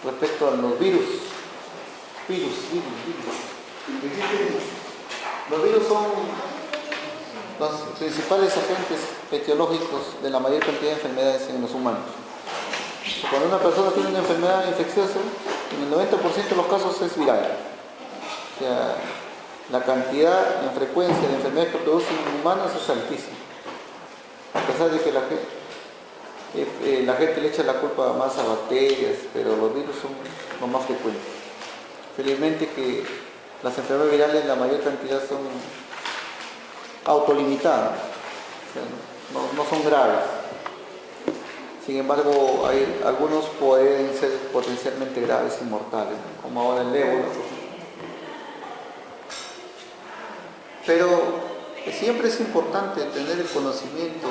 respecto a los virus. Los virus son los principales agentes etiológicos de la mayor cantidad de enfermedades en los humanos. Cuando una persona tiene una enfermedad infecciosa, en el 90% de los casos es viral. O sea, la cantidad y frecuencia de enfermedades que producen en humanos es altísima. A pesar de que la gente le echa la culpa más a bacterias, pero los virus son los más frecuentes. Felizmente que las enfermedades virales, la mayor cantidad son autolimitadas, o sea, no son graves. Sin embargo, algunos pueden ser potencialmente graves y mortales, como ahora el ébola. Pero siempre es importante tener el conocimiento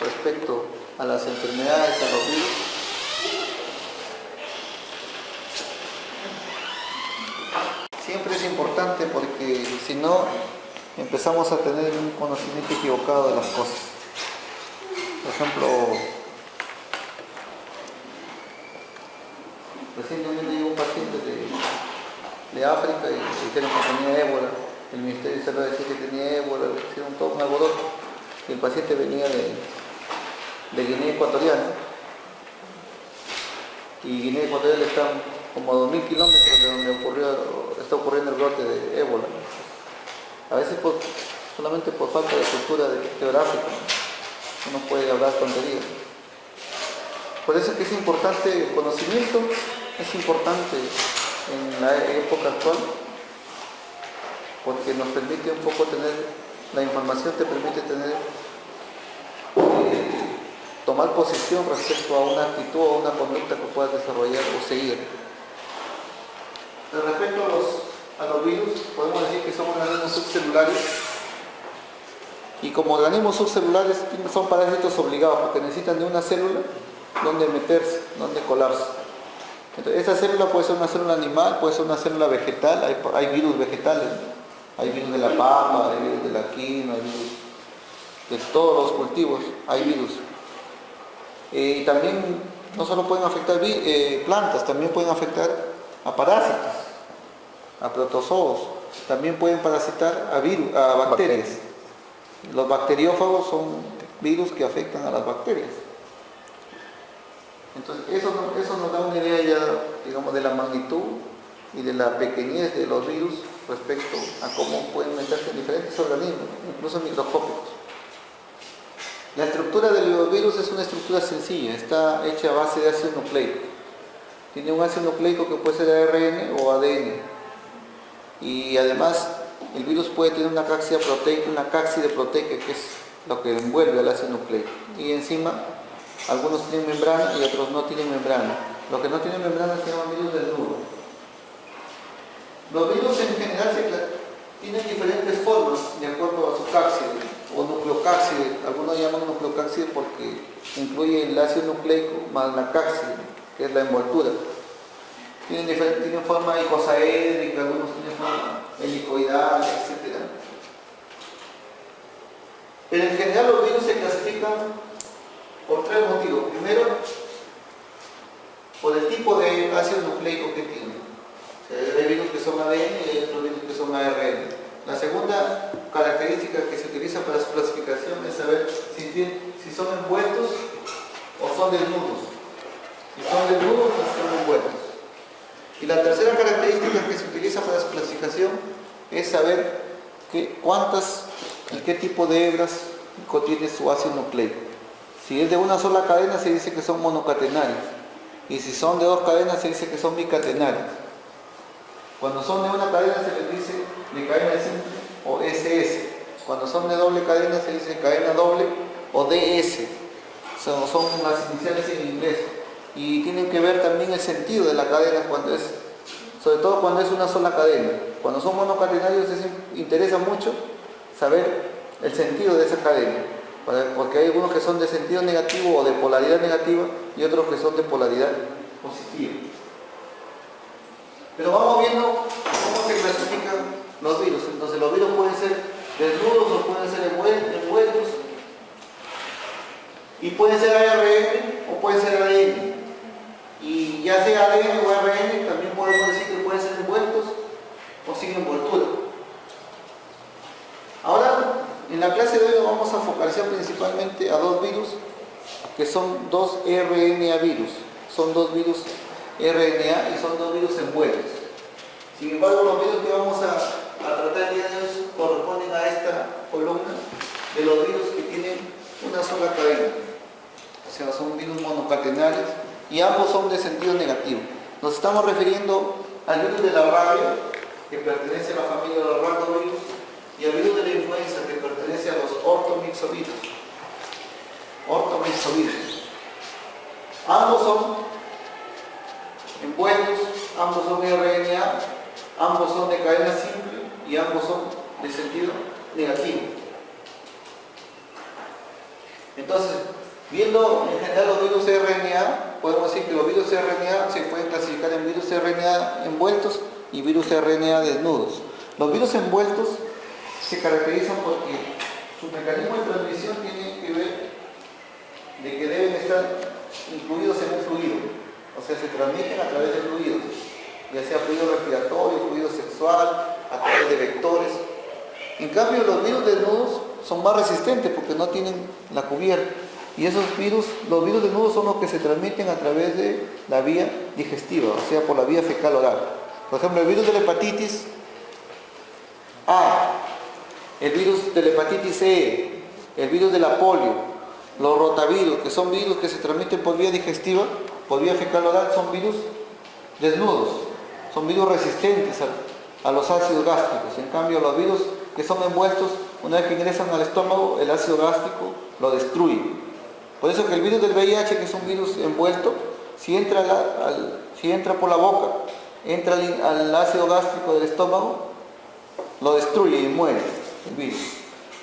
respecto a las enfermedades, a los virus. Siempre es importante porque si no empezamos a tener un conocimiento equivocado de las cosas. Por ejemplo, recientemente llegó un paciente de África y le dijeron que tenía ébola. El Ministerio de Salud decía que tenía ébola, le hicieron todo un alboroto. Y el paciente venía de Guinea Ecuatorial. Y Guinea Ecuatorial está como a 2000 kilómetros de donde está ocurriendo el brote de ébola. A veces solamente por falta de cultura geográfica uno puede hablar tonterías. Por eso es que es importante el conocimiento, es importante en la época actual, porque nos permite un poco tener, la información te permite tener, tomar posición respecto a una actitud o una conducta que puedas desarrollar o seguir. Respecto a los virus, podemos decir que son organismos subcelulares, y como organismos subcelulares son parásitos obligados porque necesitan de una célula donde meterse, donde colarse. Entonces, esa célula puede ser una célula animal, puede ser una célula vegetal, hay virus vegetales, hay virus de la papa, hay virus de la quinoa, hay virus de todos los cultivos, hay virus. Y también no solo pueden afectar plantas, también pueden afectar a parásitos, a protozoos, también pueden parasitar a bacterias. Los bacteriófagos son virus que afectan a las bacterias. Entonces, eso nos da una idea ya, digamos, de la magnitud y de la pequeñez de los virus respecto a cómo pueden meterse en diferentes organismos, incluso microscópicos. La estructura de los virus es una estructura sencilla, está hecha a base de ácido nucleico. Tiene un ácido nucleico que puede ser ARN o ADN. Y además, el virus puede tener una cápside proteica, que es lo que envuelve al ácido nucleico. Y encima, algunos tienen membrana y otros no tienen membrana. Los que no tienen membrana se llaman virus desnudos. Los virus en general tienen diferentes formas de acuerdo a su cápside o nucleocápside. Algunos llaman nucleocápside porque incluye el ácido nucleico más la cápside, que es la envoltura. Tienen forma icosaédrica, algunos tienen forma helicoidal, etc. Pero en general los virus se clasifican por tres motivos. Primero, por el tipo de ácido nucleico que tienen. O sea, hay virus que son ADN y hay otros virus que son ARN. La segunda característica que se utiliza para su clasificación es saber si son envueltos o son desnudos. Si son desnudos o son envueltos. Y la tercera característica que se utiliza para su clasificación es saber cuántas y qué tipo de hebras contiene su ácido nucleico. Si es de una sola cadena se dice que son monocatenarios, y si son de dos cadenas se dice que son bicatenarios. Cuando son de una cadena se les dice de cadena simple o SS. Cuando son de doble cadena se dice cadena doble o DS. Son las iniciales en inglés. Y tienen que ver también el sentido de la cadena sobre todo cuando es una sola cadena. Cuando son monocatenarios interesa mucho saber el sentido de esa cadena, porque hay algunos que son de sentido negativo o de polaridad negativa y otros que son de polaridad positiva. Pero vamos viendo cómo se clasifican los virus. Entonces los virus pueden ser desnudos o pueden ser envueltos, y pueden ser ARN o pueden ser ADN. Y ya sea ADN o relación principalmente a dos virus, que son dos RNA virus. Son dos virus RNA y son dos virus envueltos. Sin embargo, los virus que vamos a tratar el día de hoy corresponden a esta columna de los virus que tienen una sola cadena. O sea, son virus monocatenarios y ambos son de sentido negativo. Nos estamos refiriendo al virus de la rabia, que pertenece a la familia de los rhabdovirus, y al virus de la influenza, que pertenece a los ortomyxovirus. Ambos son envueltos, ambos son RNA, ambos son de cadena simple y ambos son de sentido negativo. Entonces, viendo en general los virus RNA, podemos decir que los virus RNA se pueden clasificar en virus RNA envueltos y virus RNA desnudos. Los virus envueltos se caracterizan porque su mecanismo de transmisión tiene que ver de que deben estar incluidos en un fluido, o sea, se transmiten a través de fluidos, ya sea fluido respiratorio, fluido sexual, a través de vectores. En cambio, los virus desnudos son más resistentes porque no tienen la cubierta, y esos virus, los virus desnudos son los que se transmiten a través de la vía digestiva, o sea, por la vía fecal oral. Por ejemplo, el virus de la hepatitis A, el virus de la hepatitis E, el virus de la polio, los rotavirus, que son virus que se transmiten por vía digestiva, por vía fecal oral, son virus desnudos, son virus resistentes a los ácidos gástricos. En cambio, los virus que son envueltos, una vez que ingresan al estómago, el ácido gástrico lo destruye. Por eso que el virus del VIH, que es un virus envuelto, si entra por la boca, entra al ácido gástrico del estómago, lo destruye y muere el virus.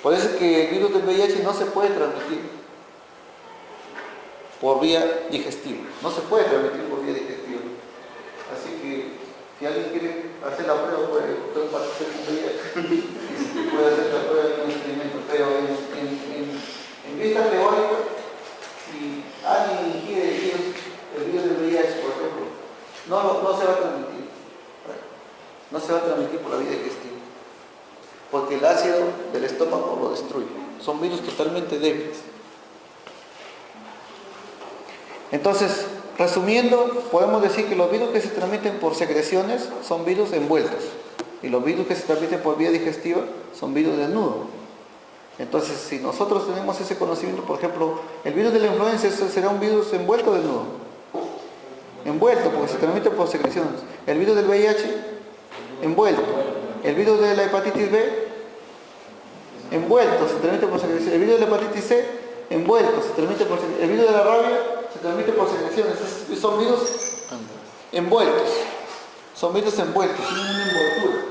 Por eso que el virus del VIH no se puede transmitir por vía digestiva. No se puede transmitir por vía digestiva. Así que si alguien quiere hacer la prueba, puede hacer con VIH. Puede hacer la prueba en un experimento. Pero en vista teórica, si alguien ingiere el virus del VIH, por ejemplo, no se va a transmitir. No se va a transmitir por la vía digestiva. Porque el ácido del estómago lo destruye. Son virus totalmente débiles. Entonces, resumiendo, podemos decir que los virus que se transmiten por secreciones son virus envueltos. Y los virus que se transmiten por vía digestiva son virus desnudos. Entonces, si nosotros tenemos ese conocimiento, por ejemplo, el virus de la influenza será un virus envuelto o desnudo. Envuelto, porque se transmite por secreciones. El virus del VIH, envuelto. El virus de la hepatitis B, envuelto, se transmite por secreciones. El virus de la hepatitis C, envuelto, se transmite por secreciones. El virus de la rabia se transmite por secreciones. Son virus envueltos. Son virus envueltos, tienen una envoltura.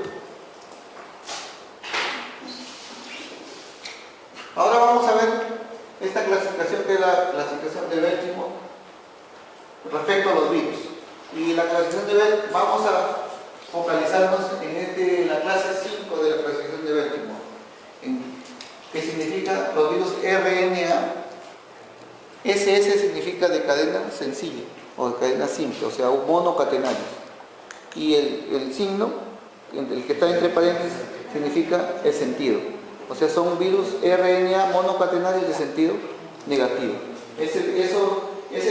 Ahora vamos a ver esta clasificación, que es la clasificación de Baltimore respecto a los virus. Y la clasificación de Baltimore, vamos a focalizarnos en la clase 5 de la clasificación de Baltimore, que significa los virus RNA. SS significa de cadena sencilla o de cadena simple, o sea, monocatenarios. Y el signo, el que está entre paréntesis, significa el sentido. O sea, son virus RNA monocatenarios de sentido negativo. Ese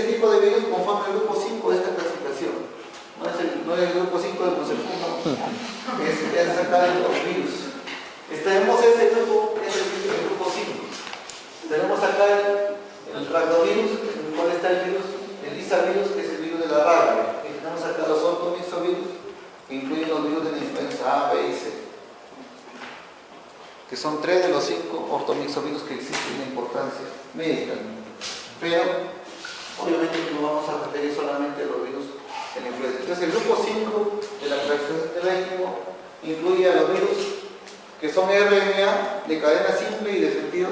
tipo de virus conforma el grupo 5 de esta clasificación. No es el grupo 5 del Consejo, es acerca de los virus. Tenemos este grupo, es el grupo 5. Tenemos acá el rhabdovirus, en el cual está el virus, el lisavirus, que es el virus de la rabia. Y tenemos acá los ortomyxovirus, que incluyen los virus de la influenza A, B y C, que son 3 de los 5 ortomyxovirus que existen de importancia médica. Pero, obviamente, no vamos a referir solamente a los virus de la influenza. Entonces, el grupo 5 de la clasificación de Baltimore incluye a los virus que son RNA de cadena simple y de sentido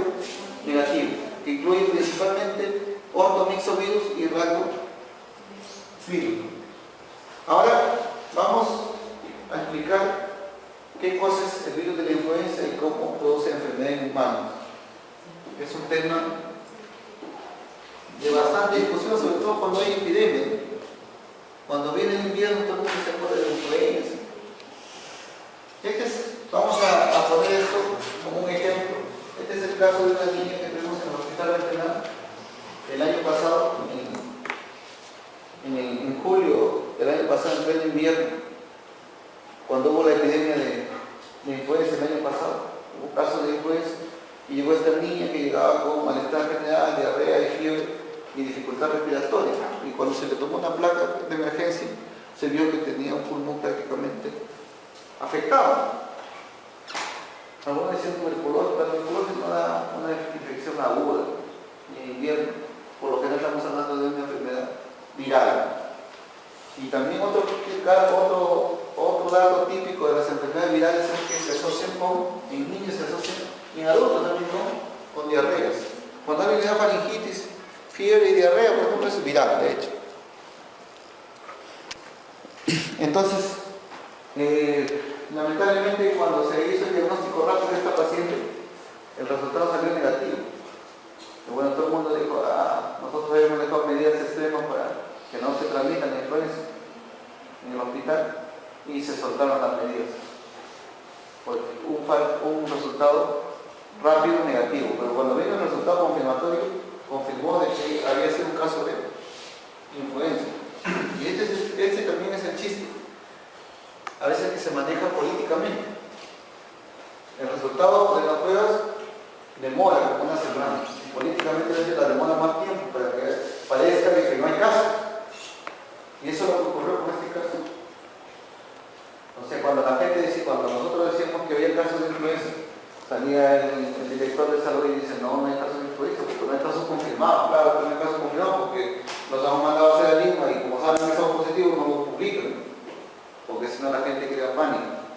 negativo, que incluyen principalmente ortomyxovirus y rhabdovirus. Ahora vamos a explicar qué cosa es el virus de la influenza y cómo produce enfermedad en humanos. Es un tema de bastante discusión, sobre todo cuando hay epidemia. Cuando viene el invierno, todo el mundo se acuerda de la influenza. Vamos a poner esto como un ejemplo. Este es el caso de una niña que tenemos Hospital Regional, el año pasado, en julio del año pasado, en pleno invierno, cuando hubo la epidemia de influenza el año pasado, hubo casos de influenza, y llegó esta niña que llegaba con malestar general, diarrea y fiebre y dificultad respiratoria. Y cuando se le tomó una placa de emergencia, se vio que tenía un pulmón prácticamente afectado. Algunos decían tuberculosis, pero la tuberculosis no da una infección aguda, y en invierno, por lo general estamos hablando de una enfermedad viral. Y también otro dato típico de las enfermedades virales es que se asocian en niños se asocian, y en adultos también, ¿no?, con diarreas. Cuando alguien le da faringitis, fiebre y diarrea, por ejemplo, es viral, de hecho. Entonces, lamentablemente, cuando se hizo el diagnóstico rápido de esta paciente, el resultado salió negativo. Y bueno, todo el mundo dijo, nosotros habíamos dejado medidas extremas para que no se transmita la influenza en el hospital, y se soltaron las medidas. Pues un resultado rápido negativo, pero cuando vino el resultado confirmatorio, confirmó de que había sido un caso de influenza. Y este también es el chiste, a veces que se maneja políticamente. El resultado de las pruebas demora como una semana, y políticamente a veces la demora más tiempo para que parezca de que no hay caso. Y eso es lo que ocurrió con este caso. O sea, cuando nosotros decíamos que había casos de influenza, salía el director de salud y dice, no hay casos de influenza, porque no hay casos confirmados. Claro que no hay casos confirmados porque los han mandado a hacer a Lima, y como saben que son positivos no lo publican, porque si no la gente crea pánico.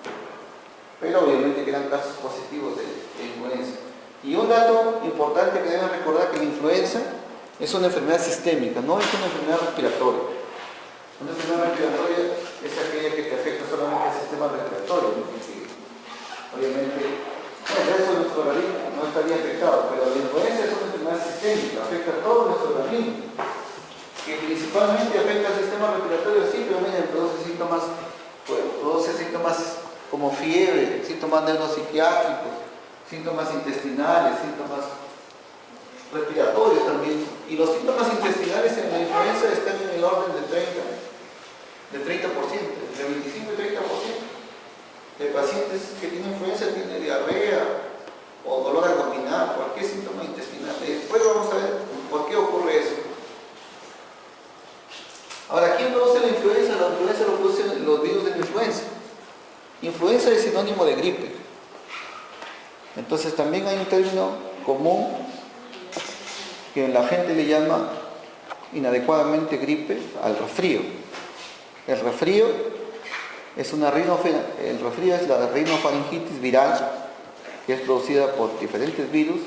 Pero obviamente quedan casos positivos de influenza. Y un dato importante que deben recordar, que la influenza es una enfermedad sistémica, no es una enfermedad respiratoria. Una enfermedad respiratoria es aquella que te afecta solamente al sistema respiratorio, ¿no? Obviamente, el resto de nuestro organismo no estaría afectado, pero la influenza es una enfermedad sistémica, afecta a todo nuestro organismo, que principalmente afecta al sistema respiratorio, simplemente produce síntomas como fiebre, síntomas neuropsiquiátricos, síntomas intestinales, síntomas respiratorios también. Y los síntomas intestinales en la influenza están en el orden de 30%, entre 25 y 30% de pacientes que tienen influenza tienen diarrea o dolor abdominal, cualquier síntoma intestinal. Después vamos a ver por qué ocurre eso. Ahora, ¿quién produce la influenza? La influenza lo producen los virus de la influenza. Influenza es sinónimo de gripe. Entonces también hay un término común que la gente le llama inadecuadamente gripe al resfrío. El resfrío es la rinofaringitis viral, que es producida por diferentes virus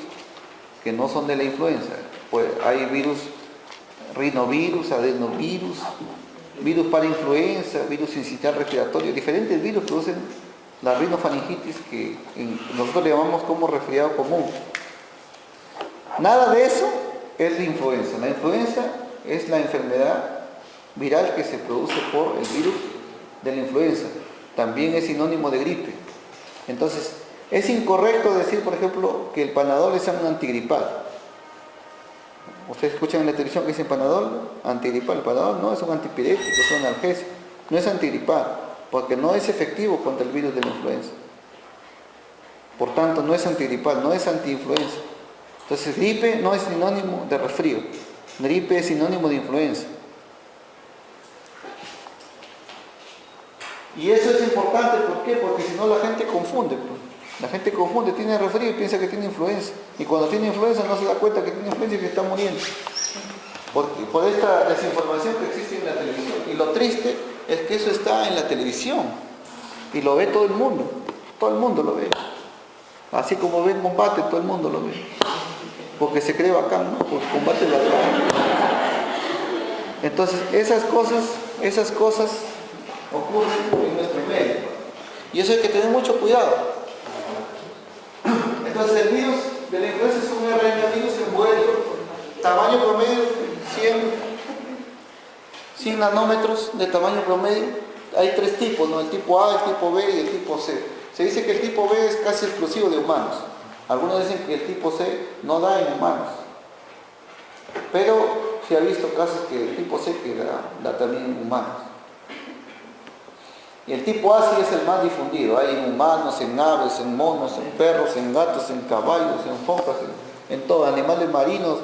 que no son de la influenza. Pues hay virus, rinovirus, adenovirus, virus para influenza, virus sincitial respiratorio, diferentes virus producen la rinofaringitis, que nosotros le llamamos como resfriado común. Nada de eso es la influenza. La influenza es la enfermedad viral que se produce por el virus de la influenza. También es sinónimo de gripe. Entonces, es incorrecto decir, por ejemplo, que el Panadol es un antigripal. Ustedes escuchan en la televisión que dicen Panadol, antigripal. El Panadol no es un antipirético, es un analgésico. No es antigripal, porque no es efectivo contra el virus de la influenza. Por tanto, no es antigripal, no es antiinfluenza. Entonces, gripe no es sinónimo de resfrío. Gripe es sinónimo de influenza. Y eso es importante, ¿por qué? Porque si no la gente confunde. La gente confunde, tiene resfrío y piensa que tiene influenza. Y cuando tiene influenza no se da cuenta que tiene influenza y que está muriendo. Por esta desinformación que existe en la televisión. Y lo triste es que eso está en la televisión. Y lo ve todo el mundo. Todo el mundo lo ve. Así como ve Combate, todo el mundo lo ve. Porque se cree bacán, ¿no? Porque Combate es bacán. Entonces, esas cosas ocurren en nuestro medio. Y eso hay que tener mucho cuidado. Entonces, el virus de la influenza es un RNA-virus envuelto, tamaño promedio 100 nanómetros de tamaño promedio. Hay tres tipos, ¿no? El tipo A, el tipo B y el tipo C. Se dice que el tipo B es casi exclusivo de humanos. Algunos dicen que el tipo C no da en humanos. Pero se ha visto casos que el tipo C que da también en humanos. Y el tipo A sí es el más difundido, hay en humanos, en aves, en monos, en perros, en gatos, en caballos, en focas, en todos, animales marinos,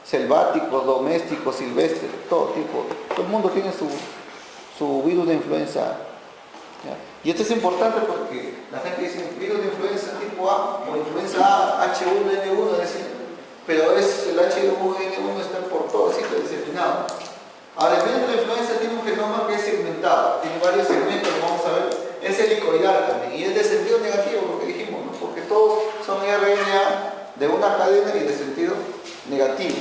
selváticos, domésticos, silvestres, todo tipo. Todo el mundo tiene su virus de influenza A. ¿Ya? Y esto es importante porque la gente dice virus de influenza tipo A o influenza A, H1N1, pero el H1N1 está por todo sitio diseminado. Ahora, el virus de la influenza tiene un genoma que es segmentado, tiene varios segmentos, vamos a ver, es helicoidal también, y es de sentido negativo, lo que dijimos, ¿no? Porque todos son RNA de una cadena y de sentido negativo.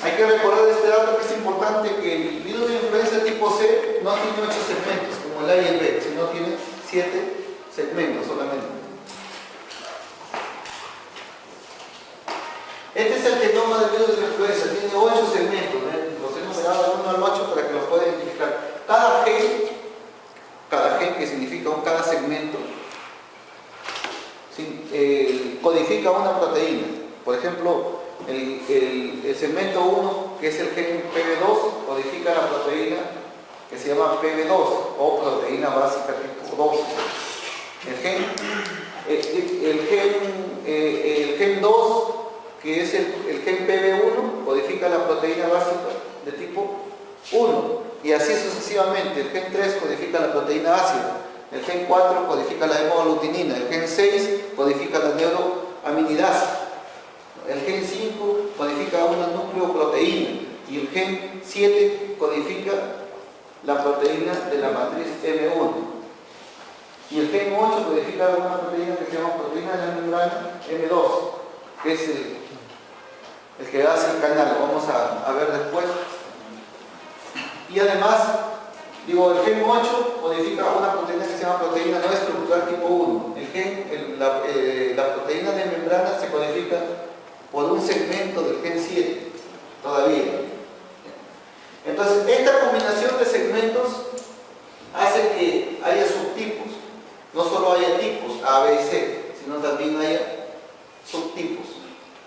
Hay que recordar este dato que es importante, que el virus de influenza tipo C no tiene 8 segmentos, como el A y el B, sino tiene 7 segmentos solamente. Este es el genoma del virus de la influenza, tiene 8 segmentos, los he numerado del 1 al 8 para que los puedan identificar. Cada gen que significa cada segmento, codifica una proteína. Por ejemplo, el segmento 1, que es el gen PB2, codifica la proteína que se llama PB2 o proteína básica tipo 2. El gen 2, que es el gen PB1, codifica la proteína básica de tipo 1, y así sucesivamente. El gen 3 codifica la proteína ácida, el gen 4 codifica la hemoglutinina, el gen 6 codifica la neuroaminidasa, el gen 5 codifica una nucleoproteína, y el gen 7 codifica la proteína de la matriz M1. Y el gen 8 codifica una proteína que se llama proteína de la membrana M2, que es el que hace el canal, lo vamos a ver después. Y además, el gen 8 codifica una proteína que se llama proteína no estructural tipo 1. La proteína de membrana se codifica por un segmento del gen 7, todavía. Entonces, esta combinación de segmentos hace que haya subtipos. No solo haya tipos A, B y C, sino también haya subtipos.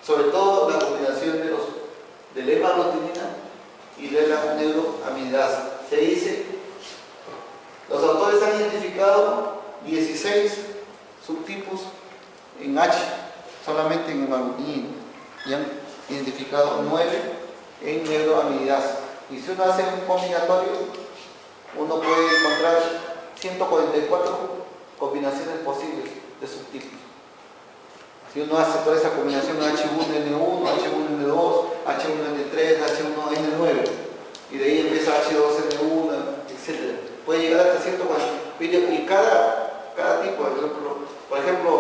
Sobre todo la combinación de la hemaglutinina y de la neuroaminidasa. Se dice, los autores han identificado 16 subtipos en H, solamente en hemaglutinina, y han identificado 9 en neuroaminidasa. Y si uno hace un combinatorio, uno puede encontrar 144 combinaciones posibles de subtipos. Si uno hace toda esa combinación H1N1, H1N2, H1N3, H1N9, y de ahí empieza H2N1, etc. Puede llegar hasta 140. Y cada tipo, por ejemplo,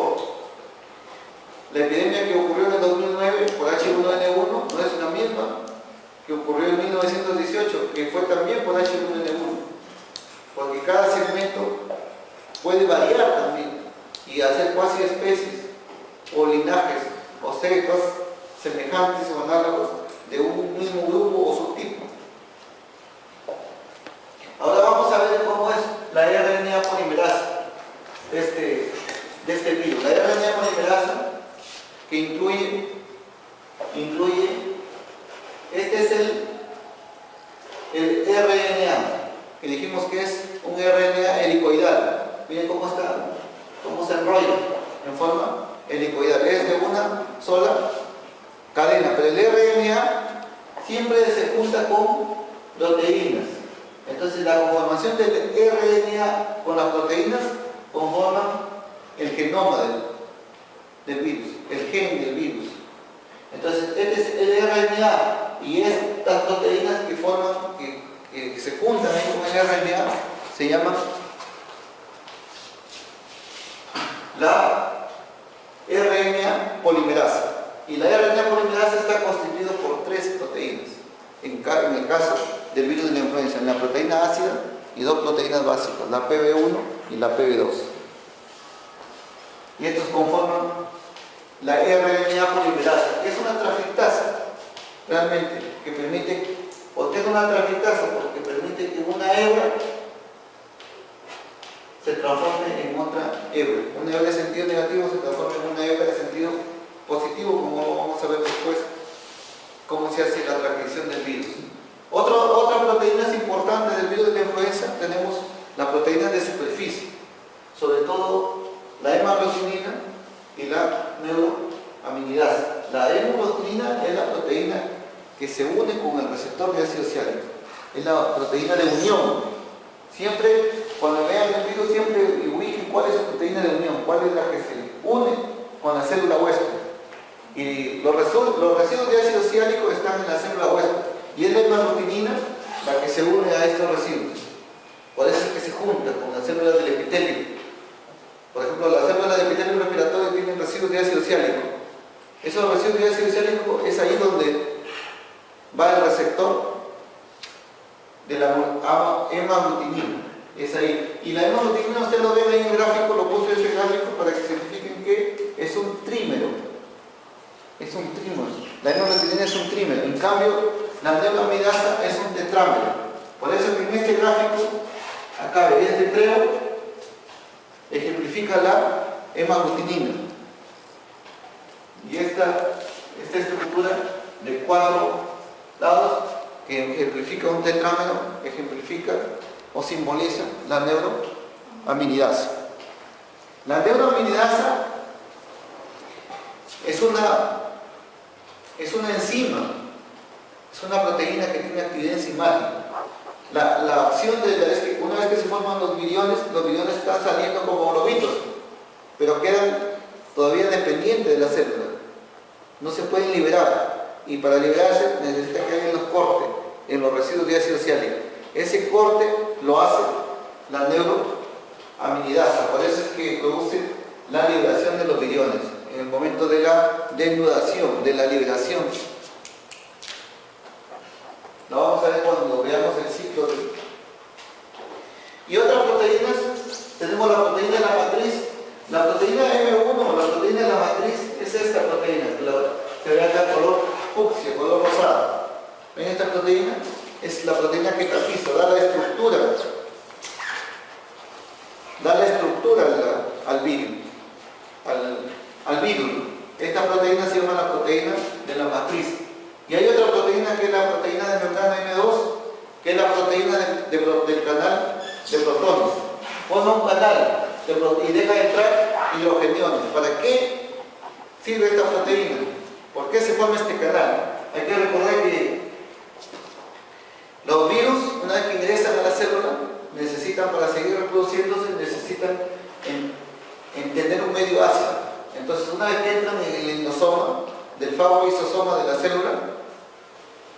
la epidemia que ocurrió en el 2009 por H1N1 no es una misma que ocurrió en 1918, que fue también por H1N1, porque cada segmento puede variar también y hacer cuasi especies o linajes o cepas semejantes o análogos de un mismo grupo o subtipo. Ahora vamos a ver cómo es la RNA polimerasa de este virus. La RNA polimerasa que incluye este es el RNA, que dijimos que es un RNA helicoidal. Miren cómo se enrolla en forma helicoidal. Es de una sola cadena, pero el RNA siempre se junta con proteínas. Entonces la conformación del RNA con las proteínas conforman el genoma del virus, el gen del virus. Entonces este es el RNA, y estas proteínas que se juntan ahí con el RNA se llaman la RNA polimerasa. Y la RNA polimerasa está constituida por 3 proteínas, en el caso del virus de la influenza, en la proteína ácida y 2 proteínas básicas, la PB1 y la PB2. Y estos conforman la RNA polimerasa, que es una transcriptasa, realmente, que permite, ¿por qué es una transcriptasa? Porque permite que una hebra se transforme en otra hebra. Una hebra de sentido negativo se transforma en una hebra de sentido positivo, como lo vamos a ver después. cómo se hace la transcripción del virus. Otra proteínas importante del virus de la influenza, tenemos las proteínas de superficie, sobre todo la hemaglutinina y la neuroaminidasa. La hemaglutinina es la proteína que se une con el receptor de ácido ciálico, es la proteína de unión. Siempre, cuando vean el virus, siempre ubiquen cuál es la proteína de unión, cuál es la que se une con la célula huésped. Y los residuos de ácido ciálico están en la célula huésped, y es la hemaglutinina la que se une a estos residuos. Por eso es que se junta con las células del epitelio. Por ejemplo, las células del epitelio respiratorio tienen residuos de ácido ciálico. Esos residuos de ácido ciálico es ahí donde va el receptor de la hemaglutinina. Es ahí. Y la hemaglutinina, ustedes lo ven ahí en el gráfico, lo puse ese gráfico para que se identifiquen que es un trímero. Es un trímero. La hemaglutinina es un trímero. En cambio, la neuroamidasa es un tetrámero. Por eso que en este gráfico, acá este tetreo ejemplifica la hemaglutinina. Y esta estructura de 4 lados que ejemplifica un tetrámero, ejemplifica o simboliza la neuroaminidasa. La neuroaminidasa es una enzima, es una proteína que tiene actividad enzimática. La acción es que una vez que se forman los viriones están saliendo como globitos, pero quedan todavía dependientes de la célula. No se pueden liberar, y para liberarse necesita que haya los cortes en los residuos de ácido ciálico. Ese corte lo hace la neuroaminidasa, por eso es que produce la liberación de los viriones en el momento de la denudación, de la liberación. Lo vamos a ver cuando veamos el ciclo. Y otras proteínas, tenemos la proteína de la matriz. La proteína M1, la proteína de la matriz, es esta proteína, que se ve acá color fucsia, color rosado. ¿Ven esta proteína? Es la proteína que tapiza, da la estructura al virus. Al virus. Esta proteína se llama la proteína de la matriz. Y hay otra proteína que es la proteína de membrana M2, que es la proteína del canal de protones. Forma un canal y deja entrar hidrogeniones. ¿Para qué sirve esta proteína? ¿Por qué se forma este canal? Hay que recordar que los virus, una vez que ingresan a la célula, necesitan, para seguir reproduciéndose, necesitan tener un medio ácido. Entonces, una vez que entran en el endosoma, del fagolisosoma de la célula,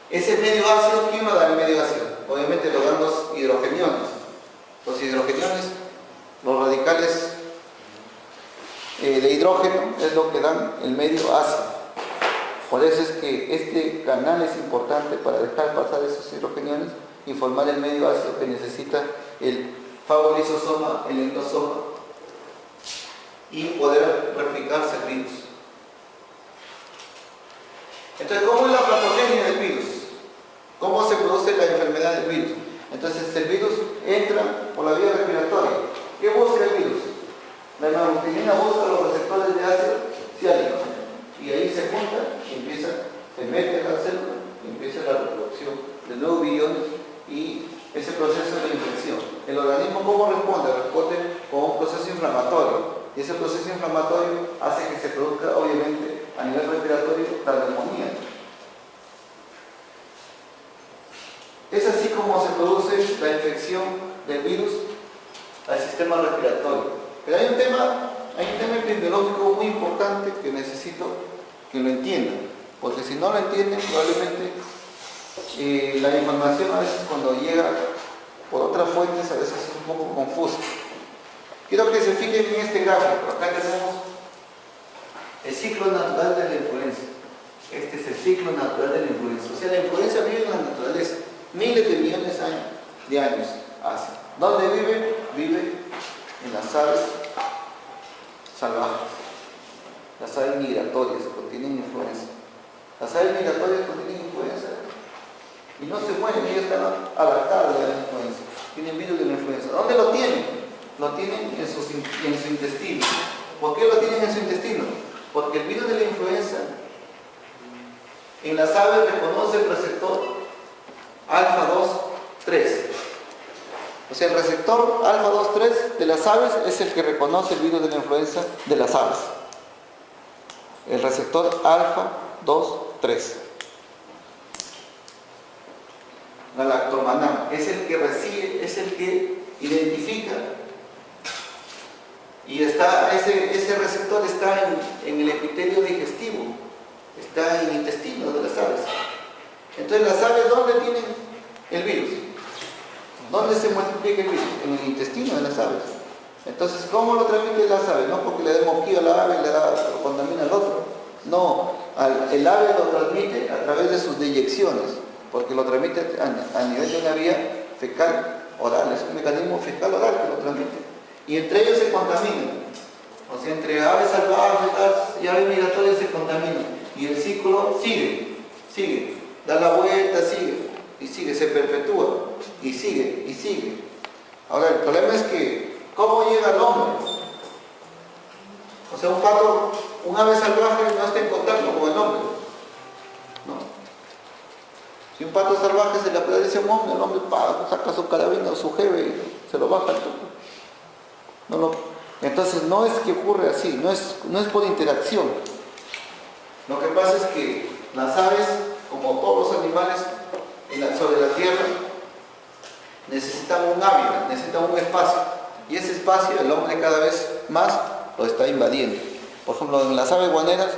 ese medio ácido, ¿quién va a dar el medio ácido? Obviamente lo dan los hidrogeniones. Los hidrogeniones, los radicales de hidrógeno, es lo que dan el medio ácido. Por eso es que este canal es importante para dejar pasar esos hidrogeniones y formar el medio ácido que necesita el fagolisosoma, el endosoma, y poder replicarse el virus. Entonces, ¿cómo es la patogenia del virus? ¿Cómo se produce la enfermedad del virus? Entonces, el virus entra por la vía respiratoria. ¿Qué busca el virus? La hemaglutinina busca los receptores de ácido ciálico. Y ahí se junta y se mete en la célula y empieza la reproducción de nuevos viriones y ese proceso de infección. ¿El organismo cómo responde? Responde con un proceso inflamatorio. Y ese proceso inflamatorio hace que se produzca, obviamente, a nivel respiratorio, la neumonía. Es así como se produce la infección del virus al sistema respiratorio. Pero hay un tema epidemiológico muy importante que necesito que lo entiendan, porque si no lo entienden, probablemente la información a veces cuando llega por otras fuentes a veces es un poco confusa. Quiero que se fijen en este gráfico. Acá tenemos el ciclo natural de la influenza. Este es el ciclo natural de la influenza. O sea, la influenza vive en la naturaleza. Miles de millones de años hace. ¿Dónde vive? Vive en las aves salvajes. Las aves migratorias contienen influenza. Las aves migratorias contienen influenza y no se mueren, ellos están adaptados a la influenza. Tienen virus de la influenza. ¿Dónde lo tienen? Lo tienen en su intestino. ¿Por qué lo tienen en su intestino? Porque el virus de la influenza en las aves reconoce el receptor alfa 2,3. O sea, el receptor alfa 2,3 de las aves es el que reconoce el virus de la influenza de las aves. El receptor alfa 2,3. La lactomanam es el que recibe, es el que identifica. Y ese receptor está en el epitelio digestivo, está en el intestino de las aves. Entonces, las aves, ¿dónde tienen el virus? ¿Dónde se multiplica el virus? En el intestino de las aves. Entonces, ¿cómo lo transmiten las aves? No porque le dé mosquito a la ave y lo contamina al otro. No, el ave lo transmite a través de sus deyecciones, porque lo transmite a nivel de una vía fecal oral, es un mecanismo fecal oral que lo transmite. Y entre ellos se contaminan. O sea, entre aves salvajes y aves migratorias se contaminan. Y el ciclo sigue, da la vuelta, sigue, se perpetúa, y sigue. Ahora, el problema es que, ¿cómo llega al hombre? O sea, un pato, un ave salvaje no está en contacto con el hombre. No. Si un pato salvaje se le aparece a un hombre, el hombre saca su carabina o su jeve y se lo baja al tubo. Entonces no es que ocurre así, no es por interacción. Lo que pasa es que las aves, como todos los animales sobre la tierra, necesitan un hábitat, necesitan un espacio. Y ese espacio el hombre cada vez más lo está invadiendo. Por ejemplo, en las aves guaneras,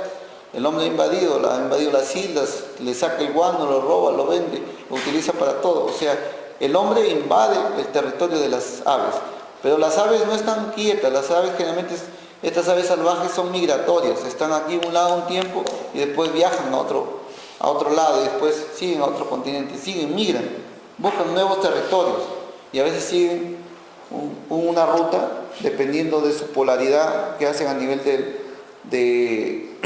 el hombre ha invadido las islas, le saca el guano, lo roba, lo vende, lo utiliza para todo. O sea, el hombre invade el territorio de las aves. Pero las aves no están quietas, las aves generalmente, estas aves salvajes son migratorias, están aquí un lado un tiempo y después viajan a otro lado y después siguen a otro continente, migran, buscan nuevos territorios y a veces siguen una ruta dependiendo de su polaridad que hacen a nivel del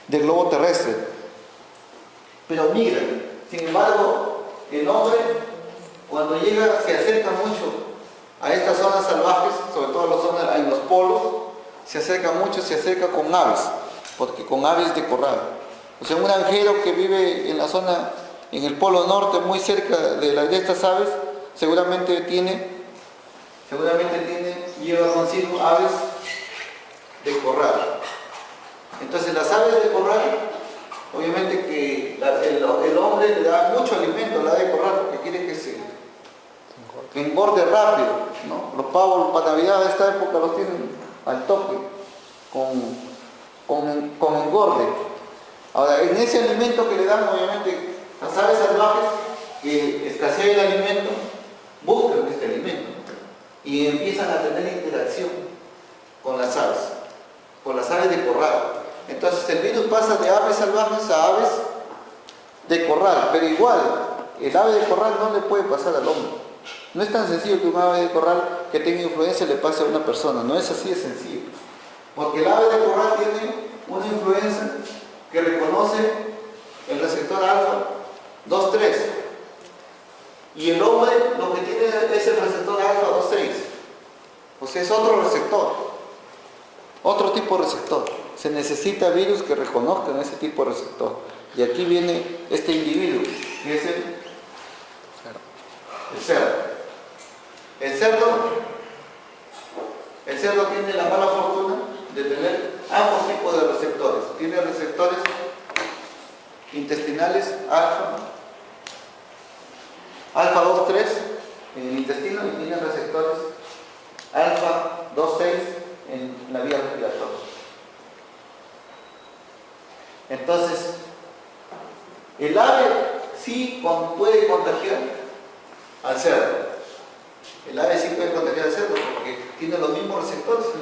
globo terrestre. Pero migran. Sin embargo, el hombre cuando llega se acerca mucho a estas zonas salvajes, sobre todo las zonas en los polos, se acerca con aves, porque con aves de corral. O sea, un granjero que vive en la zona, en el polo norte, muy cerca de estas aves, seguramente lleva consigo aves de corral. Entonces, las aves de corral, obviamente que el hombre le da mucho alimento a la ave de corral, porque quiere que engorde rápido, ¿no? Los pavos para Navidad de esta época los tienen al toque, con engorde. Ahora, en ese alimento que le dan, obviamente, las aves salvajes que escasea el alimento, buscan este alimento y empiezan a tener interacción con las aves de corral. Entonces, el virus pasa de aves salvajes a aves de corral, pero igual, el ave de corral no le puede pasar al hombre. No es tan sencillo que un ave de corral que tenga influencia le pase a una persona, no es así de sencillo. Porque el ave de corral tiene una influencia que reconoce el receptor alfa 2,3. Y el hombre lo que tiene es el receptor alfa 2,6. O sea, es otro receptor, otro tipo de receptor. Se necesita virus que reconozcan ese tipo de receptor. Y aquí viene este individuo, que es el cerdo. El cerdo tiene la mala fortuna de tener ambos tipos de receptores. Tiene receptores intestinales alfa 2,3 en el intestino y tiene receptores alfa 2,6 en la vía respiratoria. Entonces, el ave sí puede contagiar al cerdo. El ave sí puede contagiar al cerdo porque tiene los mismos receptores en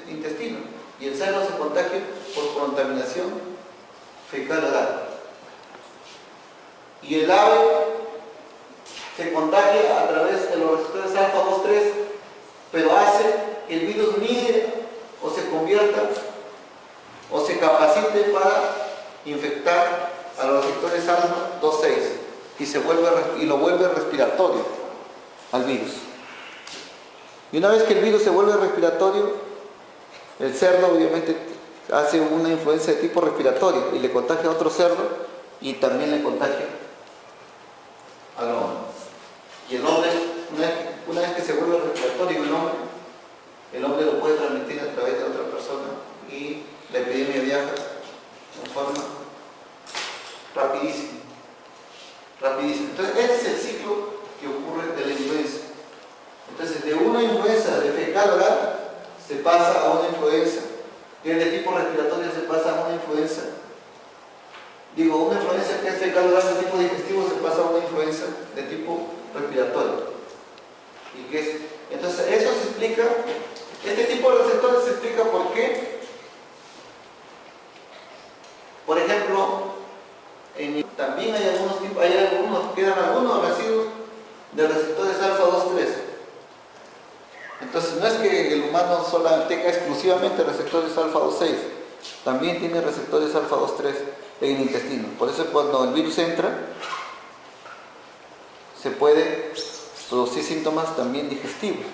el intestino y el cerdo se contagia por contaminación fecal oral. Y el ave se contagia a través de los receptores alfa 2,3, pero hace que el virus migre o se convierta o se capacite para infectar a los receptores alfa 2,6 y lo vuelve respiratorio al virus. Y una vez que el virus se vuelve respiratorio, el cerdo obviamente hace una influencia de tipo respiratorio y le contagia a otro cerdo y también le contagia al hombre. Y el hombre, una vez que se vuelve respiratorio el hombre lo puede transmitir a través de otra persona y la epidemia viaja en forma rapidísima. Entonces, este es el ciclo que ocurre de la influenza. Entonces, de una influenza de fecal oral se pasa a una influenza, y de tipo respiratorio se pasa a una influenza. Una influenza que es fecal oral de tipo digestivo se pasa a una influenza de tipo respiratorio. Entonces, eso se explica, este tipo de receptores se explica por qué. Por ejemplo, también hay quedan algunos residuos de receptores alfa 2,3. Entonces no es que el humano solo tenga exclusivamente receptores alfa 2,6, también tiene receptores alfa 2,3 en el intestino. Por eso cuando el virus entra, se puede producir síntomas también digestivos,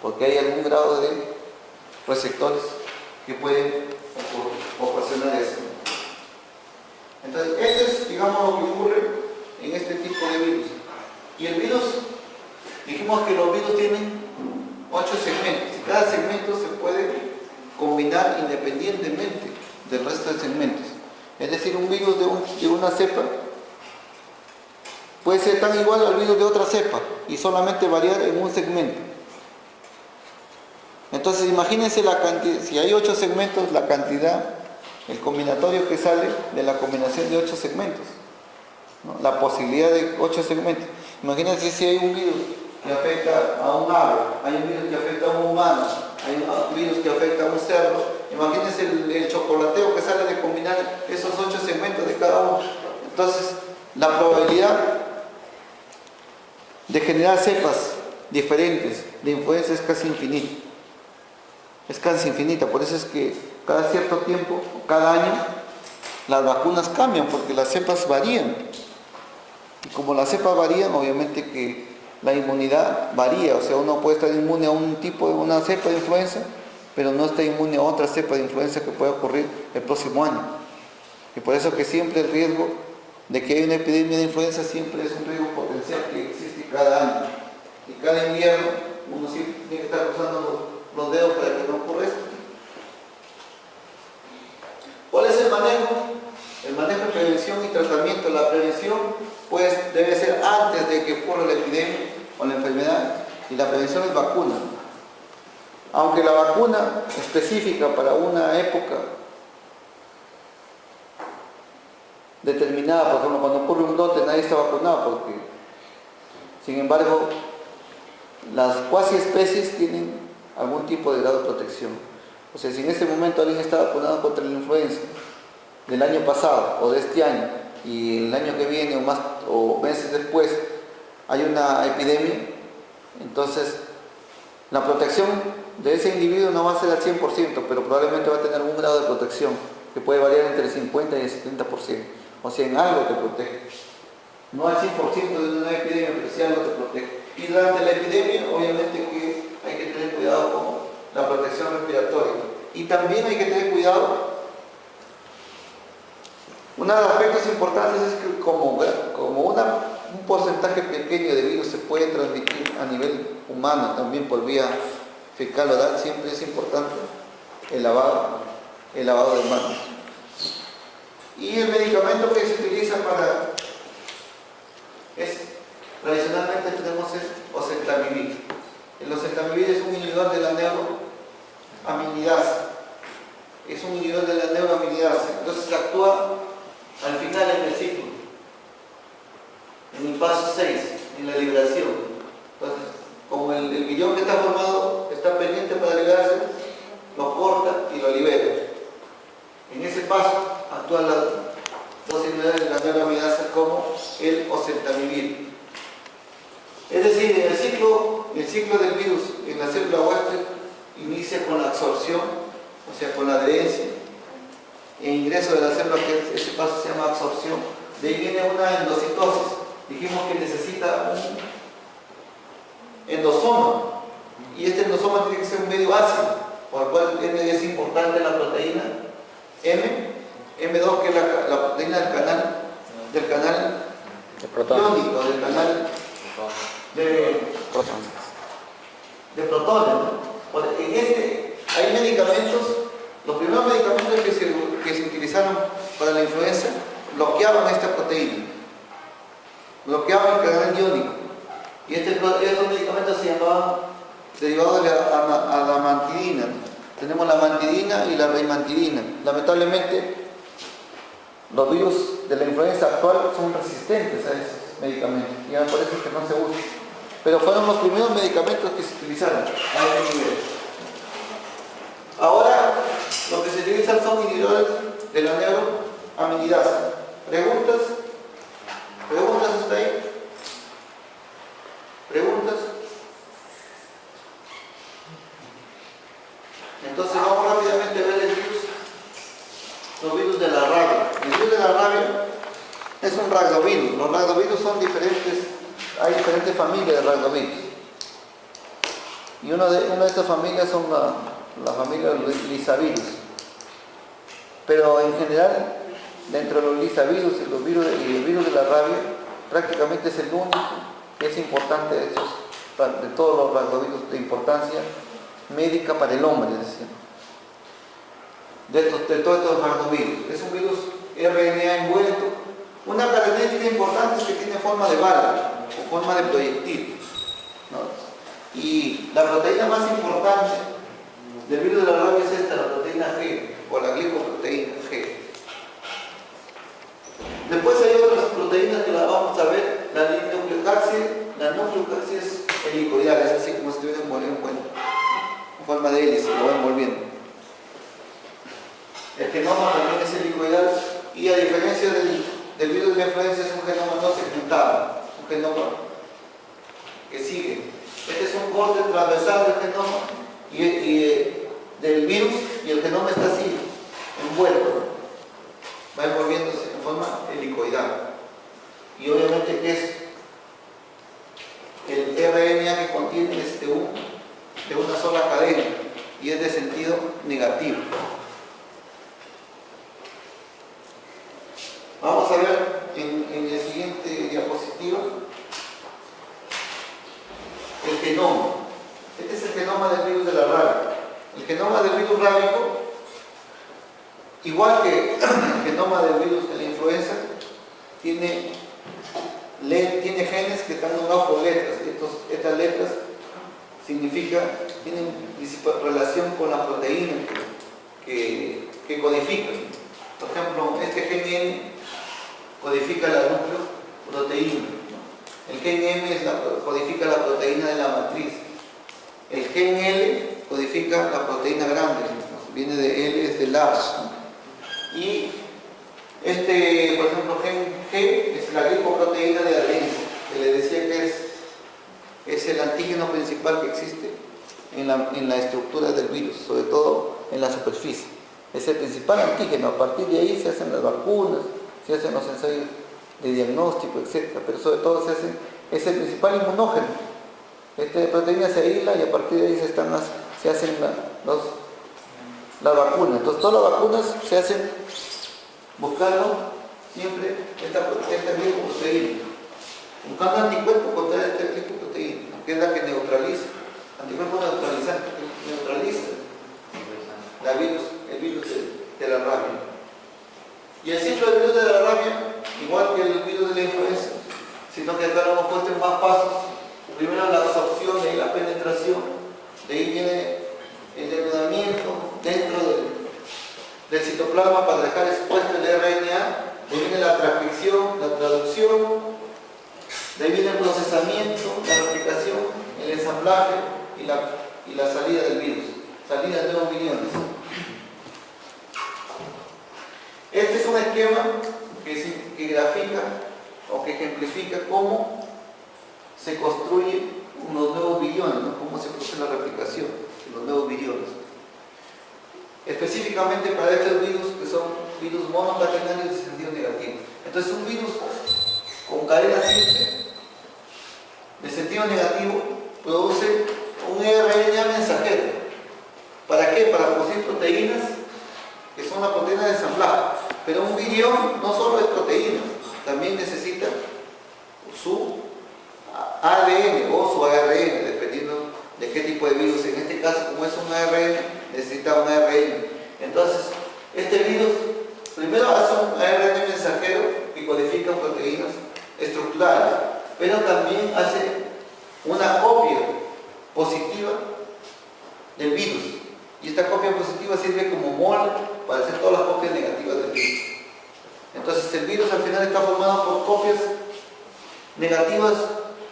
porque hay algún grado de receptores que pueden ocasionar eso. Entonces, eso es, digamos, lo que ocurre en este tipo de virus. Y el virus, dijimos que los virus tienen 8 segmentos, y cada segmento se puede combinar independientemente del resto de segmentos. Es decir, un virus de una cepa puede ser tan igual al virus de otra cepa y solamente variar en un segmento. Entonces, imagínense la cantidad, si hay 8 segmentos, la cantidad, el combinatorio que sale de la combinación de 8 segmentos, ¿no? La posibilidad de 8 segmentos. Imagínense si hay un virus que afecta a un ave, hay un virus que afecta a un humano, hay un virus que afecta a un cerdo. Imagínense el chocolateo que sale de combinar esos 8 segmentos de cada uno. Entonces, la probabilidad de generar cepas diferentes de influenza es casi infinita. Es casi infinita, por eso es que cada cierto tiempo, cada año, las vacunas cambian porque las cepas varían. Y como las cepas varían, obviamente que la inmunidad varía, o sea, uno puede estar inmune a un tipo de una cepa de influenza, pero no está inmune a otra cepa de influenza que puede ocurrir el próximo año. Y por eso que siempre el riesgo de que haya una epidemia de influenza siempre es un riesgo potencial que existe cada año. Y cada invierno uno siempre tiene que estar cruzando los dedos para que no ocurra esto. ¿Cuál es el manejo? El manejo de prevención y tratamiento. La prevención pues debe ser antes de que ocurra la epidemia o la enfermedad, y la prevención es vacuna. Aunque la vacuna específica para una época determinada, por ejemplo, cuando ocurre un brote nadie está vacunado, porque sin embargo las cuasi especies tienen algún tipo de grado de protección. O sea, si en este momento alguien está vacunado contra la influenza del año pasado o de este año, y el año que viene o meses después hay una epidemia, entonces la protección de ese individuo no va a ser al 100%, pero probablemente va a tener algún grado de protección que puede variar entre el 50 y el 70%. O sea, en algo te protege. No al 100% de una epidemia, pero sí algo te protege. Y durante la epidemia, obviamente que hay que tener cuidado con la protección respiratoria. Y también hay que tener cuidado. Uno de los aspectos importantes es que como un porcentaje pequeño de virus se puede transmitir a nivel humano, también por vía fecal oral, siempre es importante el lavado de manos. Y el medicamento que se utiliza tradicionalmente tenemos el oseltamivir. El oseltamivir es un inhibidor de la neuroaminidasa. Entonces actúa al final en el ciclo, en el paso 6, en la liberación. Entonces, como el guión que está formado está pendiente para liberarse, lo corta y lo libera. En ese paso actúan las dos inhibidores de la neuroaminidasa como el oseltamivir. Es decir, en el ciclo del virus en la célula huésped inicia con la absorción, o sea, con la adherencia e ingreso de la célula, que ese paso se llama absorción. De ahí viene una endocitosis. Dijimos que necesita un endosoma, y este endosoma tiene que ser un medio ácido, por lo cual es importante la proteína M2, que es la proteína del canal del canal De protones. iónico, del canal de protones, ¿no? En hay medicamentos, los primeros medicamentos que se utilizaron para la influenza bloqueaban esta proteína, bloqueaban el canal iónico. Y estos medicamentos se llamaban derivados de la adamantidina. Tenemos la amantidina y la reimantidina. Lamentablemente, los virus de la influenza actual son resistentes a esos medicamentos y me parece que no se usan. Pero fueron los primeros medicamentos que se utilizaron a este nivel. Ahora, lo que se utilizan son inhibidores de la neuroaminidasa. ¿Preguntas? ¿Preguntas hasta ahí? ¿Preguntas? Entonces vamos rápidamente a ver el virus, los virus de la rabia. El virus de la rabia es un rhabdovirus. Los rhabdovirus son diferentes, hay diferentes familias de rhabdovirus. Y una de estas familias son la familia de los lisavirus. Pero en general, dentro de los lisavirus y el virus de la rabia, prácticamente es el único que es importante de todos los rhabdovirus de importancia médica para el hombre, es decir, de todos estos rhabdovirus. Es un virus RNA envuelto. Una característica importante es que tiene forma de bala o forma de proyectil, ¿no? Y la proteína más importante del virus de la rabia es esta, la proteína G o la glicoproteína G. Después hay otras proteínas que las vamos a ver. La nucleocaxia es helicoidal, es así como si estuviera envuelto en forma de hélice, lo va envolviendo. El genoma también es helicoidal y a diferencia del virus de la influenza es un genoma no segmentado, un genoma que sigue. Este es un corte transversal del genoma del virus y el genoma está así, envuelto, va envolviéndose en forma helicoidal. Y obviamente que es el RNA que contiene de una sola cadena y es de sentido negativo. Vamos a ver en el siguiente diapositiva el genoma. Este es el genoma del virus de la rabia. El genoma del virus rábico, igual que el genoma del virus de la influenza, tiene genes que están nombrados por letras. Estas letras tienen relación con la proteína que codifican. Por ejemplo, este gen N codifica la nucleoproteína. El gen M codifica la proteína de la matriz. El gen L codifica la proteína grande, viene de L, es de large. Y por ejemplo, gen G es la glicoproteína de adherencia, que le decía que es el antígeno principal que existe en la estructura del virus, sobre todo en la superficie. Es el principal antígeno. A partir de ahí se hacen las vacunas, se hacen los ensayos de diagnóstico, etc. Pero sobre todo es el principal inmunógeno. Esta proteína se aísla y a partir de ahí se hacen las vacunas. Entonces todas las vacunas se hacen buscando siempre esta glicoproteína, buscando anticuerpos contra esta glicoproteína, que es la que neutraliza, anticuerpos neutralizantes, que neutraliza el virus de la rabia. Y el ciclo del virus de la rabia, igual que el virus de la influenza, sino que acá lo hemos puesto en más pasos. Primero la absorción, de ahí la penetración, de ahí viene el denudamiento dentro del citoplasma para dejar expuesto el RNA, de ahí viene la transcripción, la traducción, de ahí viene el procesamiento, la replicación, el ensamblaje y la salida del virus, salida de nuevos millones. Este es un esquema que grafica o que ejemplifica cómo se construyen unos nuevos billones, ¿no? Cómo se produce la replicación de los nuevos billones. Específicamente para estos virus, que son virus monocatenarios de sentido negativo. Entonces un virus con cadena simple de sentido negativo produce un RNA mensajero. ¿Para qué? Para producir proteínas que son la proteína de ensamblaje. Pero un virión no solo es proteína, también necesita su ADN o su ARN, dependiendo de qué tipo de virus. En este caso, como es un ARN, necesita un ARN. Entonces, este virus primero hace un ARN mensajero que codifica proteínas estructurales, pero también hace una copia positiva del virus. Y esta copia positiva sirve como molde para hacer todas las copias negativas del virus. Entonces, el virus al final está formado por copias negativas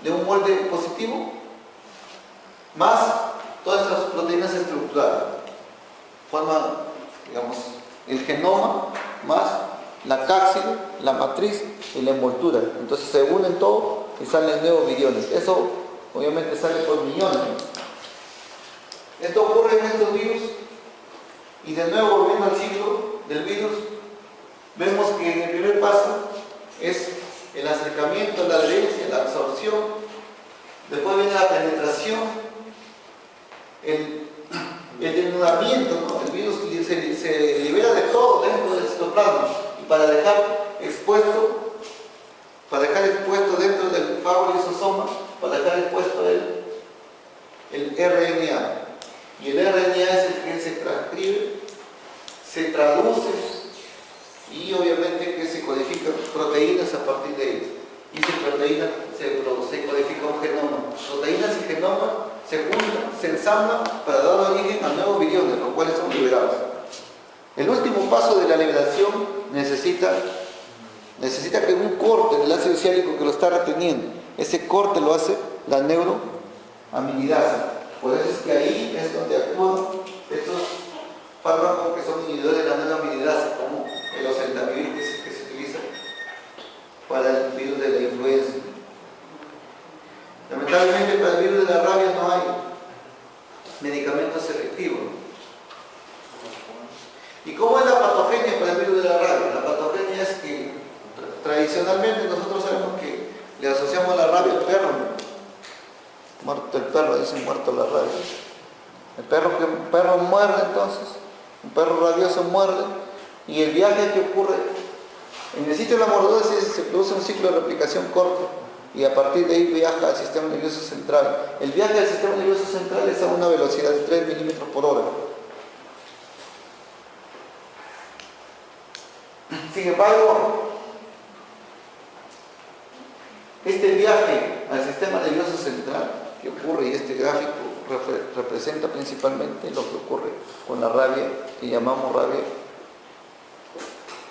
de un molde positivo, más todas las proteínas estructurales. Forma, digamos, el genoma, más la cápside, la matriz y la envoltura. Entonces se unen todo y salen nuevos viriones. Eso obviamente sale por millones. Esto ocurre en estos virus y de nuevo volviendo al ciclo del virus, vemos que en el primer paso es el acercamiento, la adherencia, la absorción, después viene la penetración, el denudamiento, ¿no? El virus se libera de todo dentro del citoplasma y para dejar expuesto dentro del fagolisosoma, para dejar expuesto el RNA. Y el RNA es el que se transcribe, se traduce y obviamente que se codifican proteínas a partir de ellos. Y se codifica un genoma. Proteínas y genoma se juntan, se ensamblan para dar origen a nuevos viriones, los cuales son liberados. El último paso de la liberación necesita que un corte del ácido siálico que lo está reteniendo. Ese corte lo hace la neuroaminidasa. Por eso es que ahí es donde actúan estos fármacos que son inhibidores de la neuroaminidasa, como el oseltamivir que se utiliza para el virus de la influenza. Lamentablemente para el virus de la rabia no hay medicamentos efectivos. ¿Y cómo es la patogenia para el virus de la rabia? La patogenia es que tradicionalmente nosotros sabemos que le asociamos la rabia al perro, ¿no? Muerto el perro, dicen muerto la rabia. Un perro muerde entonces, un perro rabioso muerde, y el viaje que ocurre en el sitio de la mordedura se produce un ciclo de replicación corto y a partir de ahí viaja al sistema nervioso central. El viaje al sistema nervioso central es a una velocidad de 3 milímetros por hora. Sin embargo, este viaje al sistema nervioso central que ocurre, y este gráfico representa principalmente lo que ocurre con la rabia, que llamamos rabia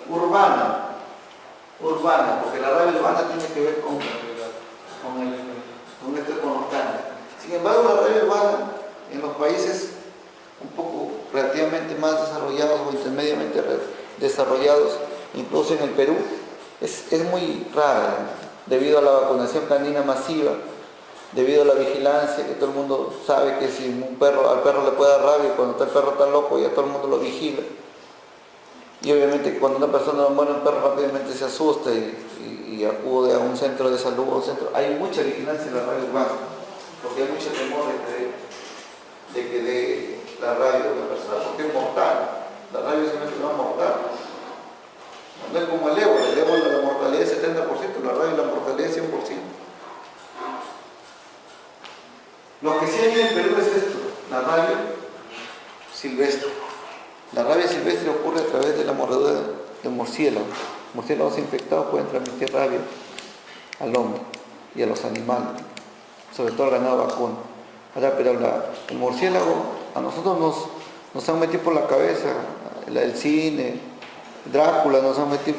urbana, porque la rabia urbana tiene que ver con los cambios. Sin embargo, la rabia urbana en los países un poco relativamente más desarrollados o intermediamente desarrollados, incluso en el Perú, es muy rara, debido a la vacunación canina masiva, debido a la vigilancia, que todo el mundo sabe que si al perro le puede dar rabia, cuando el perro está loco ya todo el mundo lo vigila. Y obviamente cuando una persona muere un perro rápidamente se asusta y acude a un centro de salud, hay mucha vigilancia en la rabia urbana, porque hay mucho temor de que dé la rabia de una persona, porque es mortal. La rabia es una enfermedad mortal. No es como el ébola, la mortalidad es 70%, la rabia la mortalidad es 100%. Lo que sí hay en el Perú es esto, la rabia silvestre. La rabia silvestre ocurre a través de la mordedura de murciélagos. Murciélagos infectados pueden transmitir rabia al hombre y a los animales, sobre todo al ganado vacuno. Ahora, pero el murciélago, a nosotros nos han metido por la cabeza, el cine, Drácula, nos han metido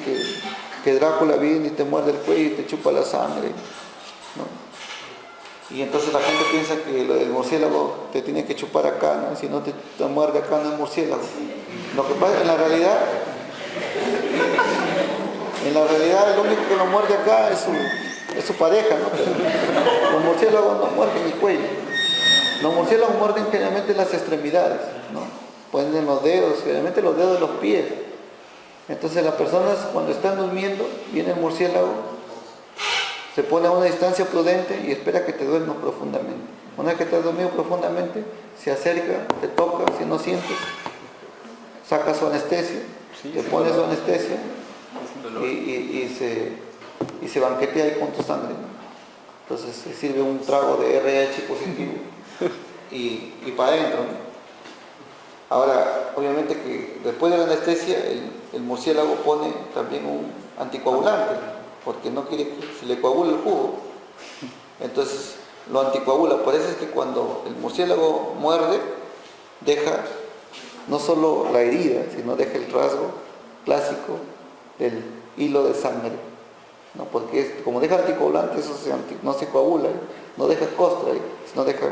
que Drácula viene y te muerde el cuello y te chupa la sangre, ¿no? Y entonces la gente piensa que el murciélago te tiene que chupar acá, ¿no? Si no te muerde acá no es murciélago. Lo que pasa en la realidad lo único que nos muerde acá es su pareja, ¿no? Pero los murciélagos no muerden el cuello. Los murciélagos muerden generalmente las extremidades, ¿no? Pueden en los dedos, generalmente los dedos de los pies. Entonces las personas cuando están durmiendo, viene el murciélago, se pone a una distancia prudente y espera que te duermas profundamente. Una vez que te has dormido profundamente, se acerca, te toca, si no sientes, saca su anestesia, te pone su anestesia y y se banquetea ahí con tu sangre, ¿no? Entonces se sirve un trago de RH positivo y para adentro, ¿no? Ahora, obviamente que después de la anestesia, el murciélago pone también un anticoagulante, porque no quiere que se le coagule el jugo. Entonces lo anticoagula. Por eso es que cuando el murciélago muerde, deja no solo la herida, sino deja el rasgo clásico del hilo de sangre, ¿no? Porque como deja anticoagulante, eso no se coagula, no deja costra, sino deja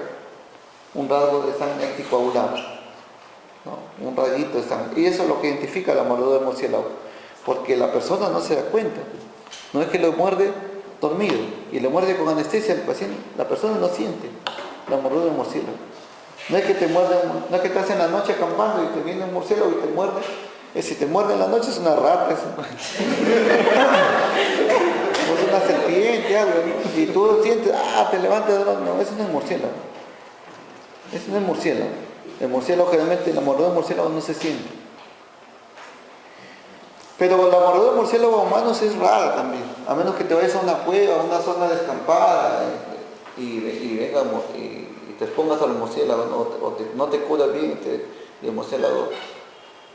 un rasgo de sangre anticoagulado, ¿no? Un rayito de sangre. Y eso es lo que identifica la mordedura del murciélago, porque la persona no se da cuenta. No es que lo muerde dormido y lo muerde con anestesia el paciente, la persona no siente la mordedura del murciélago. No es que te muerde, no es que estás en la noche acampando y te viene un murciélago y te muerde. Si te muerde en la noche es una rata, es una serpiente, algo, ¿no? Y tú sientes, te levantas, no, eso no es murciélago. Eso no es murciélago. El murciélago generalmente, la mordedura del murciélago no se siente. Pero la mordedura del murciélago humano es rara también, a menos que te vayas a una cueva, a una zona descampada y venga y te expongas al murciélago, ¿no? No te curas bien y el murciélago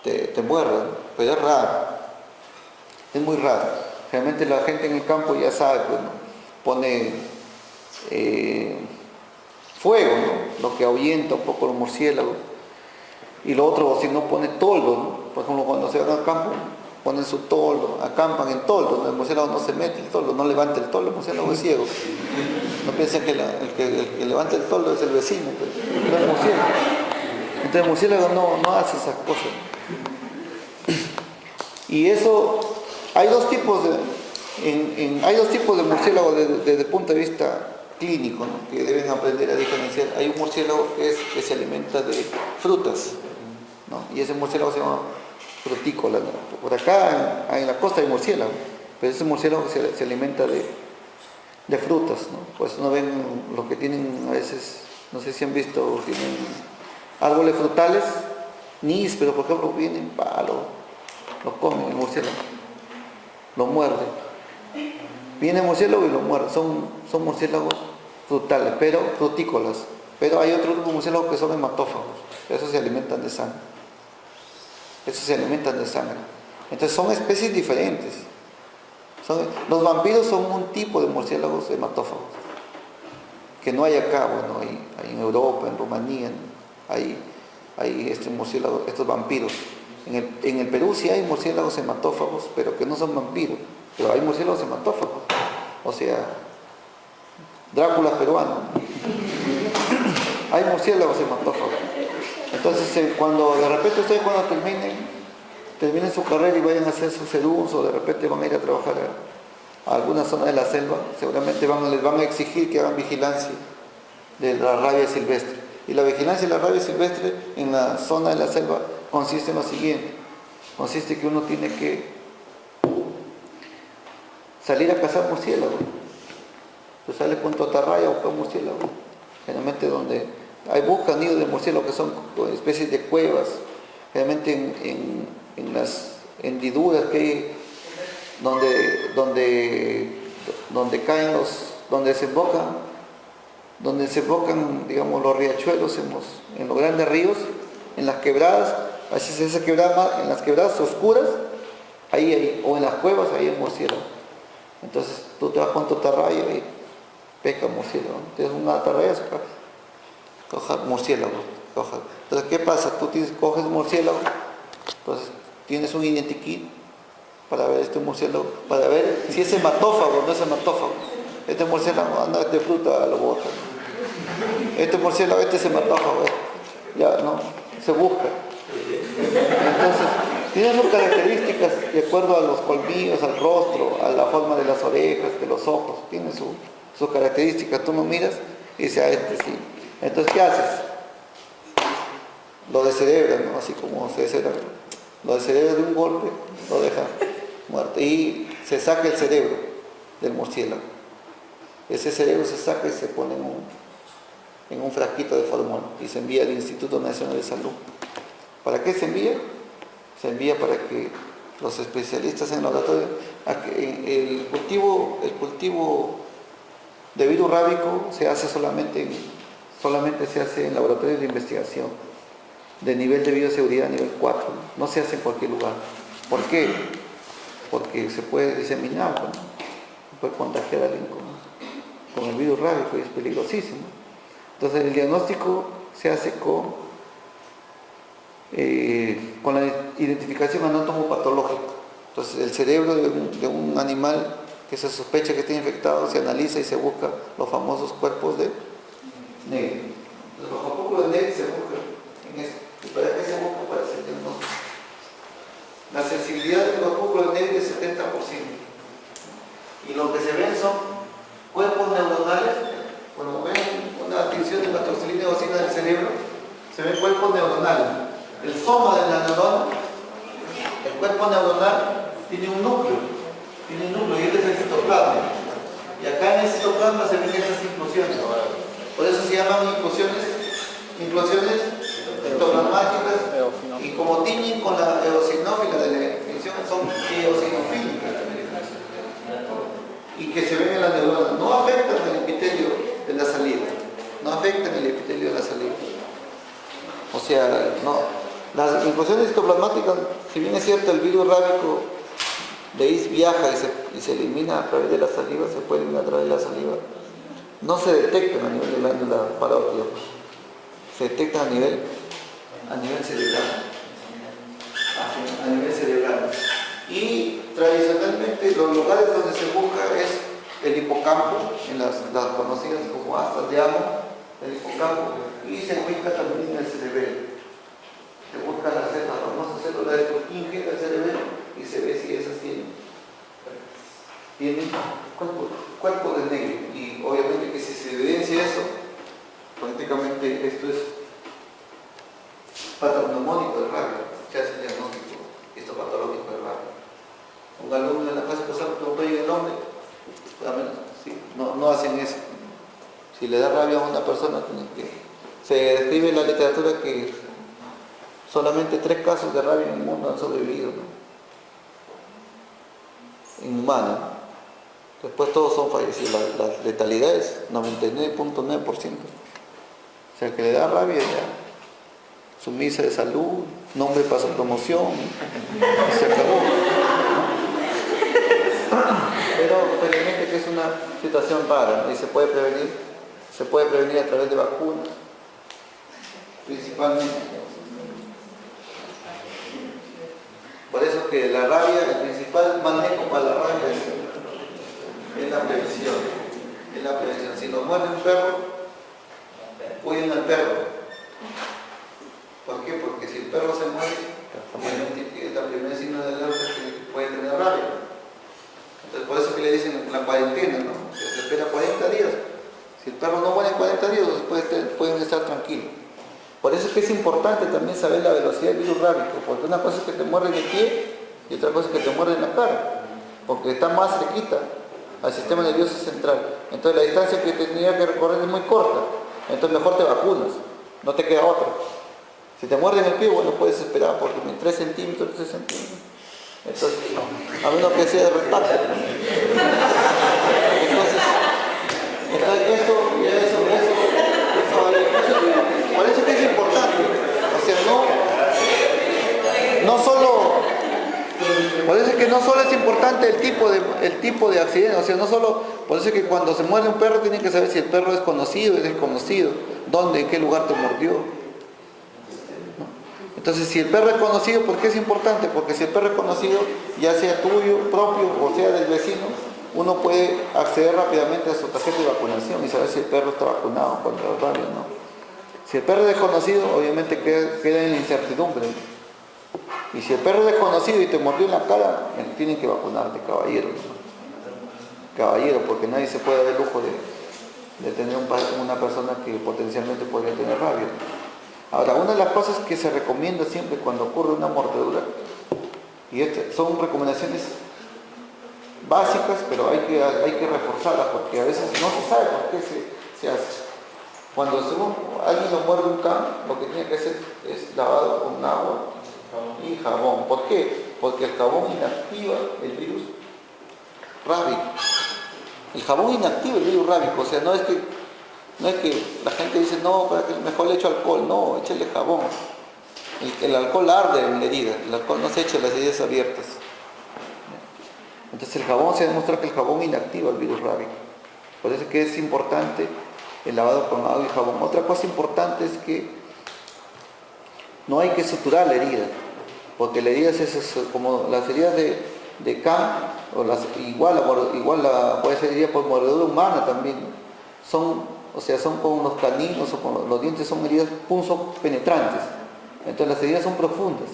te muerde, ¿no? Pero es raro, es muy raro. Realmente la gente en el campo ya sabe, pues, ¿no? Pone fuego, ¿no? Lo que ahuyenta un poco los murciélagos. Y lo otro, si no, pone toldo, ¿no? Por ejemplo, cuando se van al campo, ponen su toldo, acampan en toldo, ¿no? El murciélago no se mete el toldo, no levanta el toldo, el murciélago es ciego. No piensan que el que levanta el toldo es el vecino, pero no es el murciélago. Entonces el murciélago no hace esas cosas. Y eso, hay dos tipos de murciélagos desde el punto de vista clínico, ¿no? Que deben aprender a diferenciar. Hay un murciélago que se alimenta de frutas, ¿no? Y ese murciélago se llama frutícola, ¿no? Por acá en la costa hay murciélago, pero ese murciélago se alimenta de frutas, ¿no? Pues no ven los que tienen a veces, no sé si han visto, tienen árboles frutales, nísperos, por ejemplo, vienen lo comen el murciélago, lo muerde. Viene el murciélago y lo muerde, son murciélagos frutales, pero frutícolas. Pero hay otro grupo de murciélagos que son hematófagos, esos se alimentan de sangre. Entonces son especies diferentes. Los vampiros son un tipo de murciélagos hematófagos, que no hay acá, bueno, hay en Europa, en Rumanía, hay murciélagos, estos vampiros. En el Perú sí hay murciélagos hematófagos, pero que no son vampiros, pero hay murciélagos hematófagos, o sea, Drácula peruano. Hay murciélagos hematófagos. Entonces, cuando de repente ustedes cuando terminen su carrera y vayan a hacer sus EDUs o de repente van a ir a trabajar a alguna zona de la selva, seguramente les van a exigir que hagan vigilancia de la rabia silvestre. Y la vigilancia de la rabia silvestre en la zona de la selva consiste en lo siguiente. Consiste que uno tiene que salir a cazar murciélagos. Tú sales con tu atarraya a buscar murciélagos. Generalmente donde buscan nidos de murciélagos que son especies de cuevas, generalmente en las hendiduras que hay donde caen donde desembocan, digamos, los riachuelos en los grandes ríos, en las quebradas, así es esa quebrada, en las quebradas oscuras, o en las cuevas, ahí hay murciélagos. Entonces tú te vas con tu atarraya y pesca murciélago. Tienes una atarraya, coja murciélago. Entonces, ¿qué pasa? Tú coges murciélago, entonces tienes un identikit para ver este murciélago, para ver si es hematófago o no es hematófago. Este murciélago anda de fruta, lo bota. Este murciélago, este es hematófago, ya no, se busca. Entonces, tiene sus características de acuerdo a los colmillos, al rostro, a la forma de las orejas, de los ojos, tiene sus características. Tú lo miras y dices, este sí. Entonces, ¿qué haces? Lo descerebras, ¿no? Así como se descerebra. Lo descerebras de un golpe, lo deja muerto. Y se saca el cerebro del murciélago. Ese cerebro se saca y se pone en un frasquito de formol y se envía al Instituto Nacional de Salud. ¿Para qué se envía? Se envía para que los especialistas en el laboratorio El cultivo de virus rábico se hace solamente se hace en laboratorios de investigación de nivel de bioseguridad nivel 4, no se hace en cualquier lugar. ¿Por qué? Porque se puede diseminar, ¿no? Puede contagiar a alguien con el virus rábico y es peligrosísimo. Entonces el diagnóstico se hace con la identificación anatomopatológica. Entonces el cerebro de un animal que se sospecha que está infectado se analiza y se busca los famosos cuerpos de Negri. Entonces los cuerpos de Negri se buscan en eso. ¿Y para qué se busca? Para hacer diagnóstico. La sensibilidad del cuerpo de Negri es 70%. Y lo que se ven son cuerpos neuronales. Cuando ven una tinción de patrocilina eosina del cerebro, se ven cuerpos neuronales. El soma de la neurona, el cuerpo neuronal, tiene un núcleo, y este es el citoplasma. Y acá en el citoplasma se ven estas inclusiones. Por eso se llaman inclusiones citoplasmáticas, y como tiñen con la eosinófila de la infección, son eosinofílicas. Y que se ven en la neurona, no afectan el epitelio de la saliva, O sea, no. Las inclusiones citoplasmáticas, si bien es cierto el virus rábico de ahí viaja y se elimina a través de la saliva, se puede eliminar a través de la saliva, no se detectan a nivel de glándula parótida, se detectan a nivel cerebral. Y tradicionalmente los lugares donde se busca es el hipocampo, en las conocidas como astas de Amo, el hipocampo, y se ubica también en el cerebelo. Se busca la famosa célula de Purkinje del cerebelo y se ve si esas tienen cuerpo de Negri. Y obviamente que si se evidencia eso, prácticamente esto es patognomónico de rabia, se hace el diagnóstico histopatológico de rabia. Un alumno en la clase pasada preguntó el nombre, sí, no hacen eso. Si le da rabia a una persona, se describe en la literatura que solamente 3 casos de rabia en el mundo han sobrevivido, ¿no? En humanos. Después todos son fallecidos. La letalidad es 99.9%. O sea, el que le da rabia ya, sumisa de salud, nombre para su promoción, y se acabó. Pero felizmente que es una situación rara, ¿no? Y se puede prevenir a través de vacunas, principalmente. Por eso que la rabia, el principal manejo para la rabia es la prevención. Si nos muerde un perro, cuiden al perro. ¿Por qué? Porque si el perro se muere, es la primera signo de alerta que puede tener rabia. Entonces por eso que le dicen la cuarentena, ¿no? Se espera 40 días. Si el perro no muere en 40 días, después pueden estar tranquilos. Por eso es que es importante también saber la velocidad del virus rábico, porque una cosa es que te muerde en el pie y otra cosa es que te muerde en la cara, porque está más cerquita al sistema nervioso central. Entonces la distancia que tendría que recorrer es muy corta, entonces mejor te vacunas, no te queda otra. Si te muerde en el pie, bueno, puedes esperar porque 3 centímetros, entonces, a menos que sea de retacto. Entonces por eso que es importante, o sea, no solo, por eso es que no solo es importante el tipo de accidente, o sea, no solo, por eso es que cuando se muerde un perro tienen que saber si el perro es conocido o es desconocido, dónde, en qué lugar te mordió. Entonces, si el perro es conocido, ¿por qué es importante? Porque si el perro es conocido, ya sea tuyo, propio o sea del vecino, uno puede acceder rápidamente a su tarjeta de vacunación y saber si el perro está vacunado contra la rabia o no. Si el perro es desconocido, obviamente queda en la incertidumbre. Y si el perro es desconocido y te mordió en la cara, tienen que vacunarte, caballero. Caballero, porque nadie se puede dar el lujo de tener una persona que potencialmente podría tener rabia. Ahora, una de las cosas que se recomienda siempre cuando ocurre una mordedura, y son recomendaciones básicas, pero hay que reforzarlas, porque a veces no se sabe por qué se hace. Cuando alguien lo muerde un can, lo que tiene que hacer es lavado con agua y jabón. ¿Por qué? Porque el jabón inactiva el virus rábico. El jabón inactiva el virus rábico, o sea, no es que la gente dice, no, para que mejor le echo alcohol, no, échale jabón. El alcohol arde en la herida, el alcohol no se echa en las heridas abiertas. Entonces el jabón se ha demostrado que el jabón inactiva el virus rábico. Por eso es que es importante el lavado con agua y jabón. Otra cosa importante es que no hay que suturar la herida, porque la herida es como las heridas de Kahn, o puede ser herida por mordedura humana también, son con los caninos o con los dientes, son heridas punzo-penetrantes. Entonces las heridas son profundas.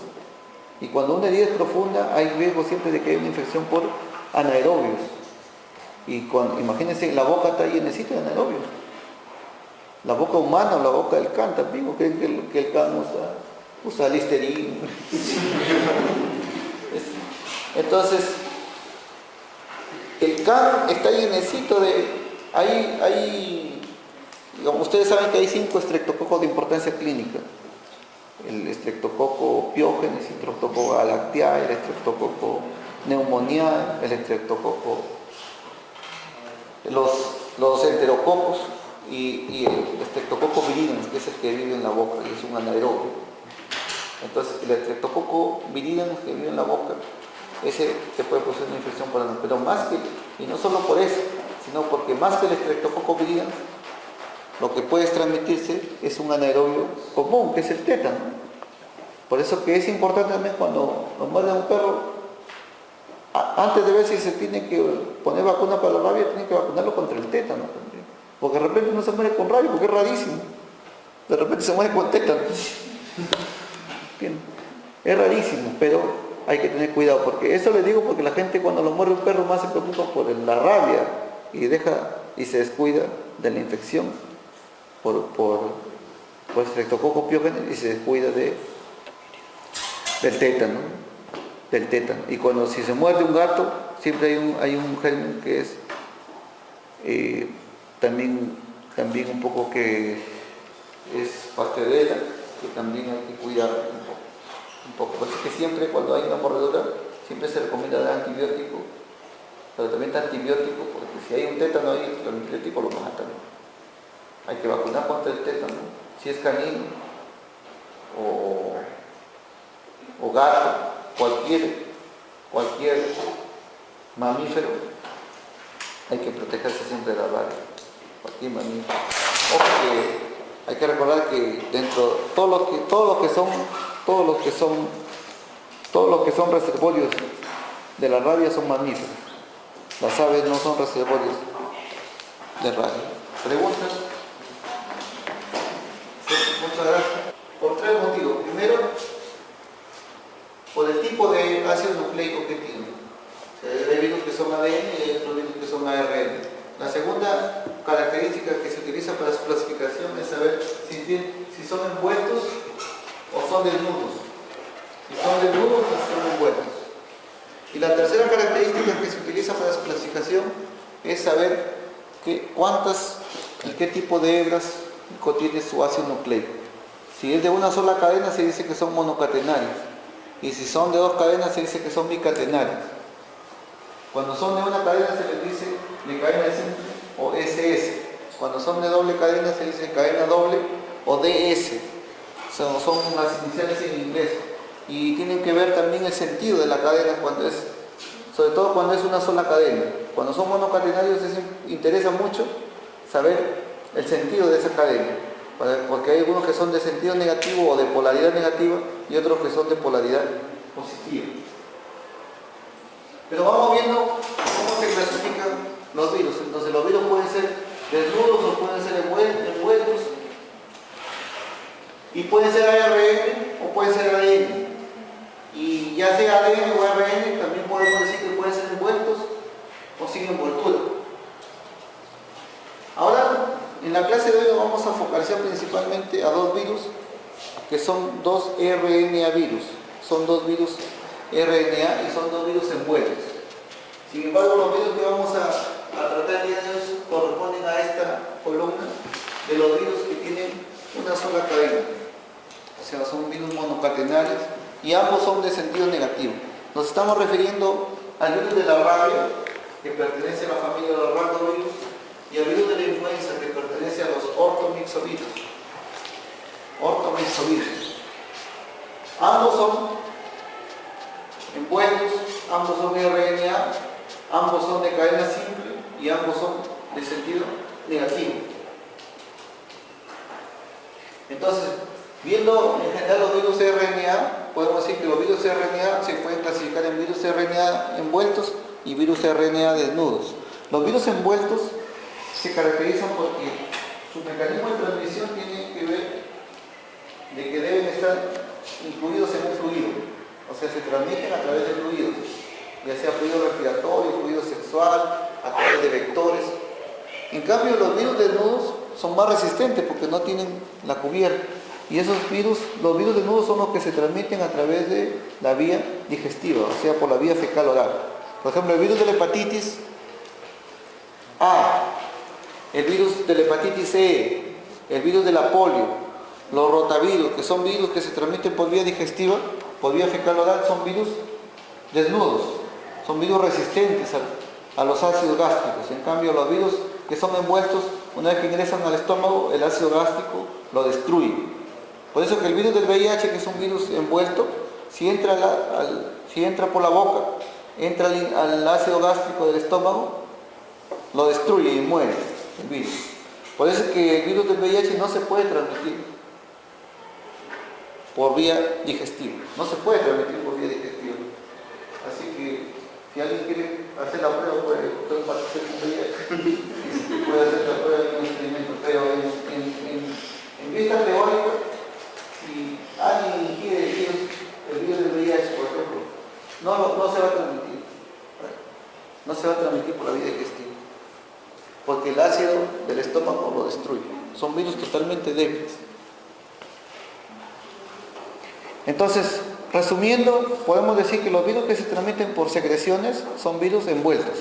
Y cuando una herida es profunda, hay riesgo siempre de que haya una infección por anaerobios. Imagínense, la boca está llenecita de anaerobios. La boca humana o la boca del Kahn también, ¿o creen que el Kahn usa Listerine? Entonces, el Kahn está llenecito digamos, ustedes saben que hay 5 estreptococos de importancia clínica. El estreptococo piógenes, el estreptococo galactiae, el estreptococo pneumoniae, el estreptococo, los enterococos y el estreptococo viridans, que es el que vive en la boca y es un anaerobio. Entonces, el estreptococo viridans que vive en la boca, ese te puede producir una infección por anaerobio, pero más que, y no solo por eso, sino porque más que el estreptococo viridans, lo que puede transmitirse es un anaerobio común, que es el tétano. Por eso que es importante también cuando nos muerde un perro, antes de ver si se tiene que poner vacuna para la rabia, tiene que vacunarlo contra el tétano también. Porque de repente no se muere con rabia, porque es rarísimo. De repente se muere con tétano. Bien. Es rarísimo, pero hay que tener cuidado, porque eso le digo porque la gente cuando lo muerde un perro más se preocupa por la rabia y se descuida de la infección por estreptococo piógenes y se descuida del tétano. Y si se muerde un gato, siempre hay un germen que es también un poco que es Pasteurella, que también hay que cuidar un poco. Por eso que siempre cuando hay una mordedura, siempre se recomienda dar antibiótico, tratamiento antibiótico, porque si hay un tétano ahí, el antibiótico lo mata. Hay que vacunar contra el tétano, si es canino o gato, cualquier mamífero, hay que protegerse siempre de la rabia, cualquier mamífero. Hay que recordar que dentro todos los que son reservorios de la rabia son mamíferos. Las aves no son reservorios de rabia. ¿Preguntas? Muchas gracias. Por 3 motivos. Primero, por el tipo de ácido nucleico que tiene. Hay virus que son ADN y hay otros virus que son ARN. La segunda característica que se utiliza para su clasificación es saber si son envueltos o son desnudos. Si son desnudos o son envueltos. Y la tercera característica que se utiliza para su clasificación es saber qué tipo de hebras contiene su ácido nucleico. Si es de una sola cadena se dice que son monocatenarios. Y si son de 2 cadenas se dice que son bicatenarios. Cuando son de una cadena se les dice de cadena simple o SS. Cuando son de doble cadena se dice cadena doble o DS. Son las iniciales en inglés. Y tienen que ver también el sentido de la cadena sobre todo cuando es una sola cadena. Cuando son monocatenarios interesa mucho saber el sentido de esa cadena. Porque hay algunos que son de sentido negativo o de polaridad negativa y otros que son de polaridad positiva. Pero vamos viendo cómo se clasifican los virus. Entonces los virus pueden ser desnudos o pueden ser envueltos. Y pueden ser ARN o pueden ser ADN. Y ya sea ADN o ARN, también podemos decir que pueden ser envueltos o sin envoltura. Ahora, en la clase de hoy nos vamos a focalizar principalmente a 2 virus, que son 2 RNA virus. Son 2 virus RNA y son 2 virus envueltos. Sin embargo, los virus que vamos a tratar el día de hoy corresponden a esta columna de los virus que tienen una sola cadena. O sea, son virus monocatenarios y ambos son de sentido negativo. Nos estamos refiriendo al virus de la rabia que pertenece a la familia de los rhabdovirus, y el virus de la influenza, que pertenece a los ortomyxovirus. Ambos son envueltos, ambos son RNA, ambos son de cadena simple y ambos son de sentido negativo. Entonces, viendo en general los virus RNA, podemos decir que los virus RNA se pueden clasificar en virus RNA envueltos y virus RNA desnudos. Los virus envueltos se caracterizan porque su mecanismo de transmisión tiene que ver de que deben estar incluidos en un fluido, o sea, se transmiten a través de fluidos, ya sea fluido respiratorio, fluido sexual, a través de vectores. En cambio, los virus desnudos son más resistentes porque no tienen la cubierta, y esos virus, los virus desnudos son los que se transmiten a través de la vía digestiva, o sea, por la vía fecal oral. Por ejemplo, el virus de la hepatitis A, el virus de la hepatitis E, el virus de la polio, los rotavirus, que son virus que se transmiten por vía digestiva, por vía fecal oral, son virus desnudos, son virus resistentes a los ácidos gástricos. En cambio, los virus que son envueltos, una vez que ingresan al estómago, el ácido gástrico lo destruye. Por eso que el virus del VIH, que es un virus envuelto, si entra por la boca, entra al ácido gástrico del estómago, lo destruye y muere el virus. Por eso que el virus del VIH no se puede transmitir por vía digestiva. No se puede transmitir por vía digestiva. Así que si alguien quiere hacer la prueba, puede hacer la prueba en un experimento. Pero en vista teórica, si alguien ingiere el virus del VIH, por ejemplo, no se va a transmitir. No se va a transmitir por la vía digestiva. Porque el ácido del estómago lo destruye. Son virus totalmente débiles. Entonces, resumiendo, podemos decir que los virus que se transmiten por secreciones son virus envueltos,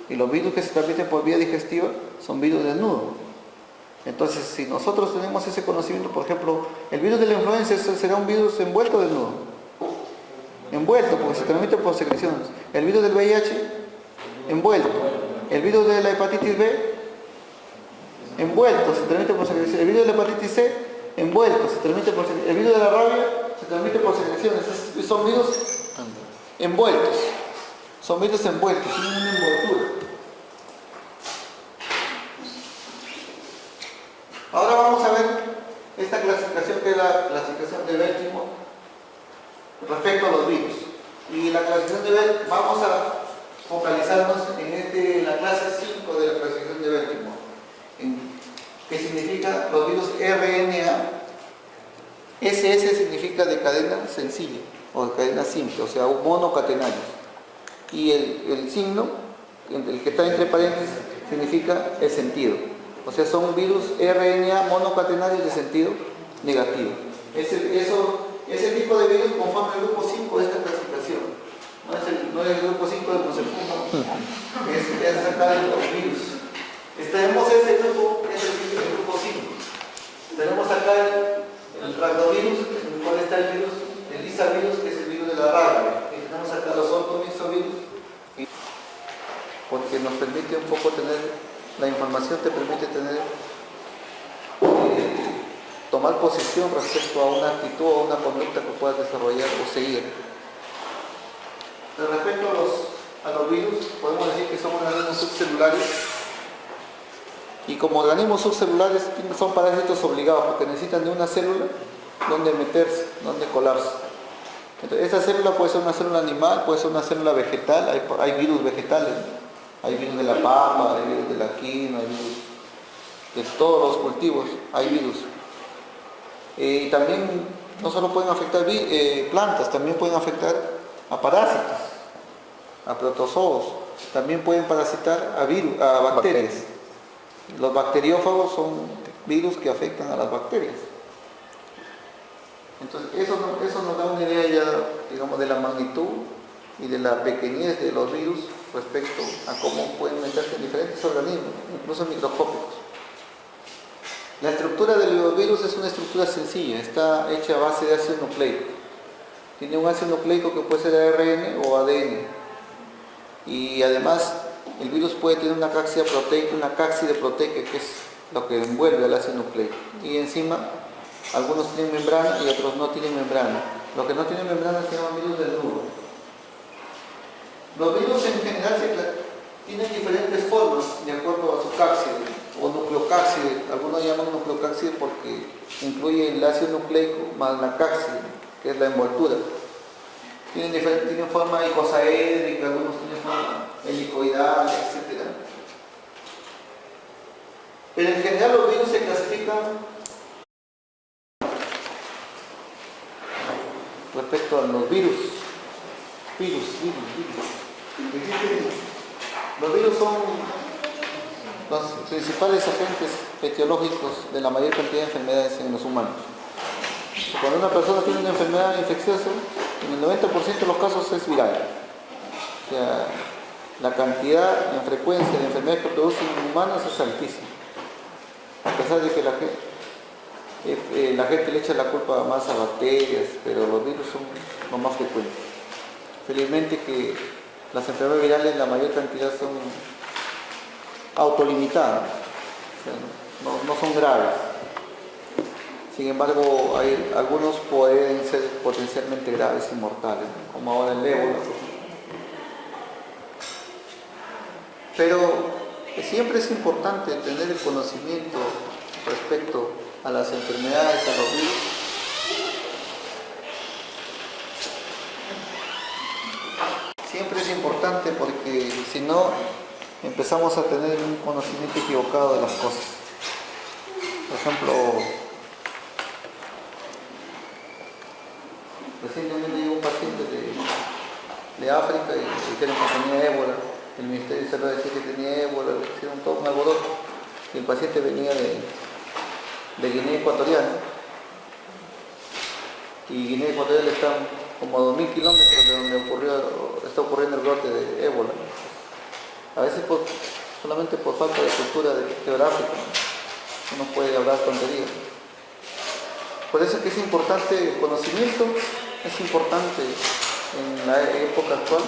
y los virus que se transmiten por vía digestiva son virus desnudos. Entonces, si nosotros tenemos ese conocimiento, por ejemplo, el virus de la influenza será un virus envuelto o desnudo. Envuelto, porque se transmite por secreciones. El virus del VIH, envuelto. El virus de la hepatitis B, envuelto, se transmite por secreciones. El virus de la hepatitis C, envuelto, se transmite por secreciones. El virus de la rabia se transmite por secreciones. Son virus envueltos. Son virus envueltos, tienen una envoltura. Ahora vamos a ver esta clasificación, que es la clasificación de Baltimore respecto a los virus. Y la clasificación de Baltimore, vamos a focalizarnos en la clase 5 de la clasificación de Baltimore, que significa los virus RNA. SS significa de cadena sencilla o de cadena simple, o sea, monocatenarios. Y el signo, el que está entre paréntesis, significa el sentido. O sea, son virus RNA monocatenarios de sentido negativo. Ese tipo de virus conforma el grupo 5 de esta clasificación. No es el grupo 5 de Mosefuma, es acerca de los virus. Tenemos este grupo, es el grupo 5. Tenemos acá el rhabdovirus, en el cual está el virus, el lisavirus, que es el virus de la rabia. Y tenemos acá los ortomyxovirus, porque nos permite un poco tener, la información te permite tener, tomar posición respecto a una actitud o a una conducta que puedas desarrollar o seguir. Respecto a los virus, podemos decir que son organismos subcelulares, y como organismos subcelulares son parásitos obligados porque necesitan de una célula donde meterse, donde colarse. Entonces, esa célula puede ser una célula animal, puede ser una célula vegetal, hay virus vegetales, hay virus de la papa, hay virus de la quinoa, hay virus de todos los cultivos, hay virus. Y también no solo pueden afectar plantas, también pueden afectar a parásitos, a protozoos, también pueden parasitar a bacterias. Los bacteriófagos son virus que afectan a las bacterias. Entonces, eso nos da una idea ya, digamos, de la magnitud y de la pequeñez de los virus respecto a cómo pueden meterse en diferentes organismos, incluso microscópicos. La estructura de los virus es una estructura sencilla, está hecha a base de ácido nucleico. Tiene un ácido nucleico que puede ser ARN o ADN. Y además el virus puede tener una cápside proteica, que es lo que envuelve al ácido nucleico. Y encima, algunos tienen membrana y otros no tienen membrana. Los que no tienen membrana se llaman virus desnudos. Los virus en general tienen diferentes formas de acuerdo a su cápside o nucleocápside. Algunos llaman nucleocápside porque incluye el ácido nucleico más la cápside, que es la envoltura. Tienen forma icosaédrica, algunos tienen forma helicoidal, etc. Pero en general los virus se clasifican respecto a los virus. Los virus son los principales agentes etiológicos de la mayor cantidad de enfermedades en los humanos. Cuando una persona tiene una enfermedad infecciosa, en el 90% de los casos es viral. O sea, la cantidad y frecuencia de enfermedades que producen en humanos es altísima. A pesar de que la gente le echa la culpa más a bacterias, pero los virus son los más frecuentes. Felizmente que las enfermedades virales, la mayor cantidad son autolimitadas, o sea, no son graves. Sin embargo, algunos pueden ser potencialmente graves y mortales, como ahora el ébola. Pero siempre es importante tener el conocimiento respecto a las enfermedades, a los virus. Siempre es importante porque si no empezamos a tener un conocimiento equivocado de las cosas. Por ejemplo, recientemente llegó un paciente de África y dijeron que tenía ébola. El Ministerio de Salud decía que tenía ébola, le hicieron todo un alboroto. Y el paciente venía de Guinea Ecuatorial. Y Guinea Ecuatorial está como a 2000 kilómetros de donde está ocurriendo el brote de ébola. A veces solamente por falta de cultura geográfica uno puede hablar tonterías. Por eso es que es importante el conocimiento, es importante en la época actual